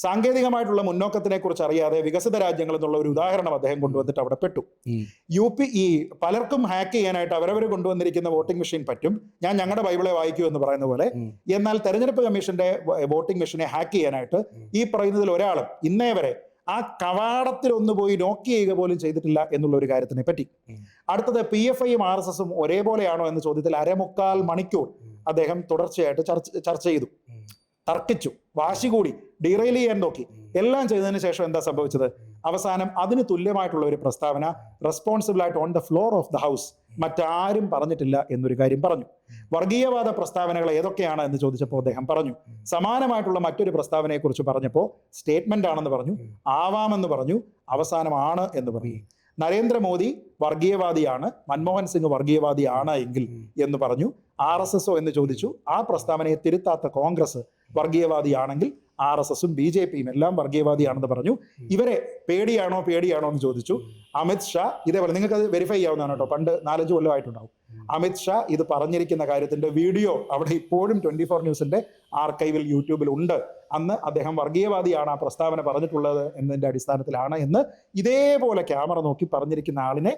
സാങ്കേതികമായിട്ടുള്ള മുന്നോക്കത്തിനെ കുറിച്ച് അറിയാതെ വികസിത രാജ്യങ്ങൾ എന്നുള്ള ഒരു ഉദാഹരണം അദ്ദേഹം കൊണ്ടുവന്നിട്ട് അവിടെ പെട്ടു. ഈ പലർക്കും ഹാക്ക് ചെയ്യാനായിട്ട് അവരവർ കൊണ്ടുവന്നിരിക്കുന്ന വോട്ടിംഗ് മെഷീൻ പറ്റും, ഞാൻ ഞങ്ങളുടെ ബൈബിളെ വായിക്കൂ എന്ന് പറയുന്ന പോലെ. എന്നാൽ തെരഞ്ഞെടുപ്പ് കമ്മീഷന്റെ വോട്ടിംഗ് മെഷീനെ ഹാക്ക് ചെയ്യാനായിട്ട് ഈ പറയുന്നതിൽ ഒരാളും ഇന്നേ വരെ ആ കവാടത്തിൽ ഒന്ന് പോയി നോക്ക് ചെയ്യുക പോലും ചെയ്തിട്ടില്ല എന്നുള്ള ഒരു കാര്യത്തിനെ പറ്റി. അടുത്തത് PFIയും RSSും ഒരേപോലെയാണോ എന്ന ചോദ്യത്തിൽ 1.25 മണിക്കൂർ അദ്ദേഹം തുടർച്ചയായിട്ട് ചർച്ച ചെയ്തു, തർക്കിച്ചു, വാശി കൂടി, ഡീറെയിൽ ചെയ്യാൻ നോക്കി. എല്ലാം ചെയ്തതിന് ശേഷം എന്താ സംഭവിച്ചത്? അവസാനം അതിന് തുല്യമായിട്ടുള്ള ഒരു പ്രസ്താവന റെസ്പോൺസിബിൾ ആയിട്ട് on the floor of the house മറ്റാരും പറഞ്ഞിട്ടില്ല എന്നൊരു കാര്യം പറഞ്ഞു. വർഗീയവാദ പ്രസ്താവനകൾ ഏതൊക്കെയാണ് എന്ന് ചോദിച്ചപ്പോൾ അദ്ദേഹം പറഞ്ഞു. സമാനമായിട്ടുള്ള മറ്റൊരു പ്രസ്താവനയെക്കുറിച്ച് പറഞ്ഞപ്പോൾ സ്റ്റേറ്റ്മെന്റ് ആണെന്ന് പറഞ്ഞു, ആവാമെന്ന് പറഞ്ഞു, അവസാനം ആണ് എന്ന് പറഞ്ഞു. നരേന്ദ്രമോദി വർഗീയവാദിയാണ്, മൻമോഹൻ സിംഗ് വർഗീയവാദിയാണ് എങ്കിൽ എന്ന് പറഞ്ഞു. RSSO എന്ന് ചോദിച്ചു. ആ പ്രസ്താവനയെ തിരുത്താത്ത കോൺഗ്രസ് വർഗീയവാദിയാണെങ്കിൽ RSSും BJPയും എല്ലാം വർഗീയവാദിയാണെന്ന് പറഞ്ഞു. ഇവരെ പേടിയാണോ എന്ന് ചോദിച്ചു. അമിത് ഷാ ഇതേപോലെ, നിങ്ങൾക്ക് അത് വെരിഫൈ ചെയ്യാവുന്നതാണ് കേട്ടോ, പണ്ട് 4-5 കൊല്ലമായിട്ടുണ്ടാവും. അമിത് ഷാ ഇത് പറഞ്ഞിരിക്കുന്ന കാര്യത്തിന്റെ വീഡിയോ അവിടെ ഇപ്പോഴും 24 ന്യൂസിന്റെ ആർക്കൈവിൽ യൂട്യൂബിൽ ഉണ്ട്. അന്ന് അദ്ദേഹം വർഗീയവാദിയാണ് ആ പ്രസ്താവന പറഞ്ഞിട്ടുള്ളത് എന്നതിന്റെ അടിസ്ഥാനത്തിലാണ് എന്ന് ഇതേപോലെ ക്യാമറ നോക്കി പറഞ്ഞിരിക്കുന്ന ആളിനെ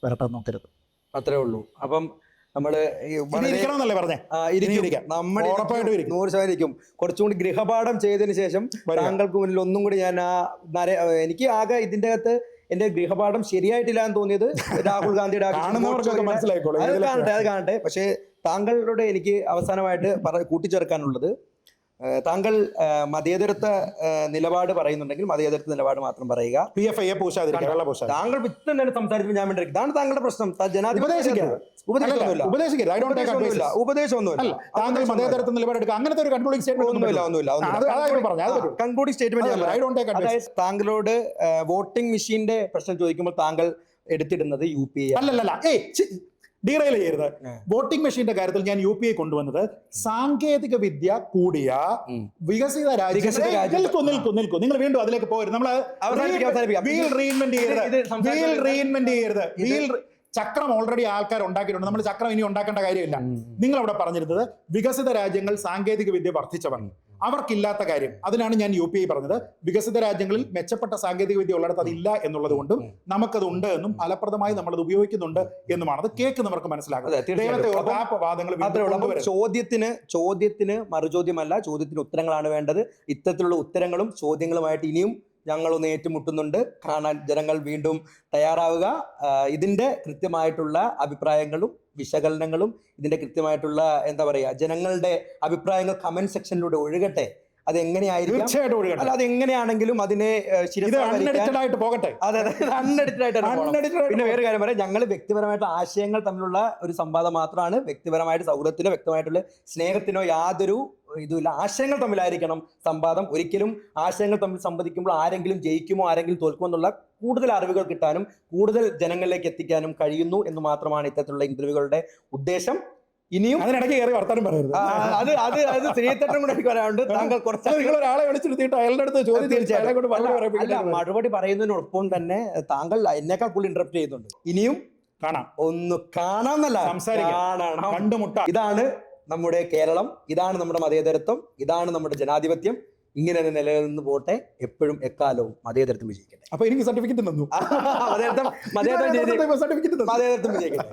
വരട്ടാൻ നോക്കരുത്. അത്രേ ഉള്ളൂ. അപ്പം നമ്മള് പറഞ്ഞേ, നമ്മൾ 100% കുറച്ചുകൂടി ഗൃഹപാഠം ചെയ്തതിന് ശേഷം താങ്കൾക്ക് മുന്നിൽ ഒന്നും കൂടി ഞാൻ എനിക്ക് ആകെ ഇതിന്റെ അകത്ത് എന്റെ ഗൃഹപാഠം ശരിയായിട്ടില്ല എന്ന് തോന്നിയത് രാഹുൽ ഗാന്ധിയുടെ അത് കാണട്ടെ. പക്ഷേ താങ്കളുടെ എനിക്ക് അവസാനമായിട്ട് കൂട്ടിച്ചേർക്കാനുള്ളത്, താങ്കൾ മതേതരത്വ നിലപാട് പറയുന്നുണ്ടെങ്കിൽ മതേതരത്വ നിലപാട് മാത്രം പറയുക. താങ്കൾ ഇപ്പം തന്നെ സംസാരിച്ചപ്പോൾ ഞാൻ വേണ്ടി ഇതാണ് താങ്കളുടെ പ്രശ്നം. താങ്കളോട് വോട്ടിംഗ് മെഷീന്റെ പ്രശ്നം ചോദിക്കുമ്പോൾ താങ്കൾ എടുത്തിടുന്നത് UPI അല്ലല്ല. ഡീറെയിൽ ചെയ്യരുത്. വോട്ടിംഗ് മെഷീന്റെ കാര്യത്തിൽ ഞാൻ UPI കൊണ്ടുവന്നത് സാങ്കേതിക വിദ്യ കൂടിയ വികസിത രാജ്യങ്ങൾ. നിങ്ങൾ വീണ്ടും അതിലേക്ക് പോകരുത്. നമ്മൾ ചക്രം ഓൾറെഡി ആൾക്കാർ ഉണ്ടാക്കിയിട്ടുണ്ട്, നമ്മൾ ചക്രം ഇനി ഉണ്ടാക്കേണ്ട കാര്യമില്ല. നിങ്ങൾ അവിടെ പറഞ്ഞിരുന്നത് വികസിത രാജ്യങ്ങൾ സാങ്കേതിക വിദ്യ വർദ്ധിച്ചവർ, അവർക്കില്ലാത്ത കാര്യം. അതിനാണ് ഞാൻ UPI പറഞ്ഞത്. വികസിത രാജ്യങ്ങളിൽ മെച്ചപ്പെട്ട സാങ്കേതിക വിദ്യ ഉള്ളിടത്ത് അതില്ല എന്നുള്ളത് കൊണ്ടും നമുക്കത് ഉണ്ട് എന്നും ഫലപ്രദമായി നമ്മളത് ഉപയോഗിക്കുന്നുണ്ട് എന്നുമാണ്. അത് കേൾക്കുന്നവർക്ക് മനസ്സിലാക്കുന്നത്. ചോദ്യത്തിന് മറുചോദ്യമല്ല, ചോദ്യത്തിന് ഉത്തരങ്ങളാണ് വേണ്ടത്. ഇത്തരത്തിലുള്ള ഉത്തരങ്ങളും ചോദ്യങ്ങളുമായിട്ട് ഇനിയും ഞങ്ങളൊന്ന് ഏറ്റുമുട്ടുന്നുണ്ട്. കാണാൻ ജനങ്ങൾ വീണ്ടും തയ്യാറാവുക. ഇതിന്റെ കൃത്യമായിട്ടുള്ള അഭിപ്രായങ്ങളും വിശകലനങ്ങളും ഇതിന്റെ കൃത്യമായിട്ടുള്ള എന്താ പറയാ ജനങ്ങളുടെ അഭിപ്രായങ്ങൾ കമന്റ് സെക്ഷനിലൂടെ ഒഴുകട്ടെ. അതെങ്ങനെയായിരിക്കും, അല്ല അതെങ്ങനെയാണെങ്കിലും അതിനെ പോകട്ടെ. പിന്നെ വേറെ കാര്യം പറയാം, ഞങ്ങൾ വ്യക്തിപരമായിട്ട് ആശയങ്ങൾ തമ്മിലുള്ള ഒരു സംവാദം മാത്രമാണ്. വ്യക്തിപരമായിട്ട് സൗഹൃദത്തിനോ വ്യക്തമായിട്ടുള്ള സ്നേഹത്തിനോ യാതൊരു ഇതുമില്ല. ആശയങ്ങൾ തമ്മിലായിരിക്കണം സംവാദം. ഒരിക്കലും ആശയങ്ങൾ തമ്മിൽ സംവദിക്കുമ്പോൾ ആരെങ്കിലും ജയിക്കുമോ ആരെങ്കിലും തോൽക്കുമോ എന്നുള്ള കൂടുതൽ അറിവുകൾ കിട്ടാനും കൂടുതൽ ജനങ്ങളിലേക്ക് എത്തിക്കാനും കഴിയുന്നു എന്ന് മാത്രമാണ് ഇത്തരത്തിലുള്ള ഇന്റർവ്യൂകളുടെ ഉദ്ദേശം. ഇനിയും അതിനിടയ്ക്ക് കയറി വർത്താനം പറയരുത്. അത് ശ്രീതട്ടം കൂടെ എനിക്ക് പറയാനുണ്ട്. താങ്കൾ കുറച്ച് ഒരാളെ വിളിച്ചിരുത്തിയിട്ട് അയാളുടെ അടുത്ത് ചോദ്യം മറുപടി പറയുന്നതിനൊപ്പം തന്നെ താങ്കൾ എന്നേക്കാൾ കൂടുതൽ ഇന്ററപ്റ്റ് ചെയ്യുന്നുണ്ട്. ഇനിയും കാണാം, ഒന്ന് കാണാമെന്നല്ല സംസാരിക്കണം, കണ്ടുമുട്ടാം. ഇതാണ് നമ്മുടെ കേരളം, ഇതാണ് നമ്മുടെ മതേതരത്വം, ഇതാണ് നമ്മുടെ ജനാധിപത്യം. ഇങ്ങനെ തന്നെ നിലനിന്ന് പോട്ടെ. എപ്പോഴും എക്കാലവും മതേതരത്വം വിജയിക്കട്ടെ. അപ്പൊ എനിക്ക് സർട്ടിഫിക്കറ്റ് തന്നു. മതേതരത്വം വിജയിക്കട്ടെ.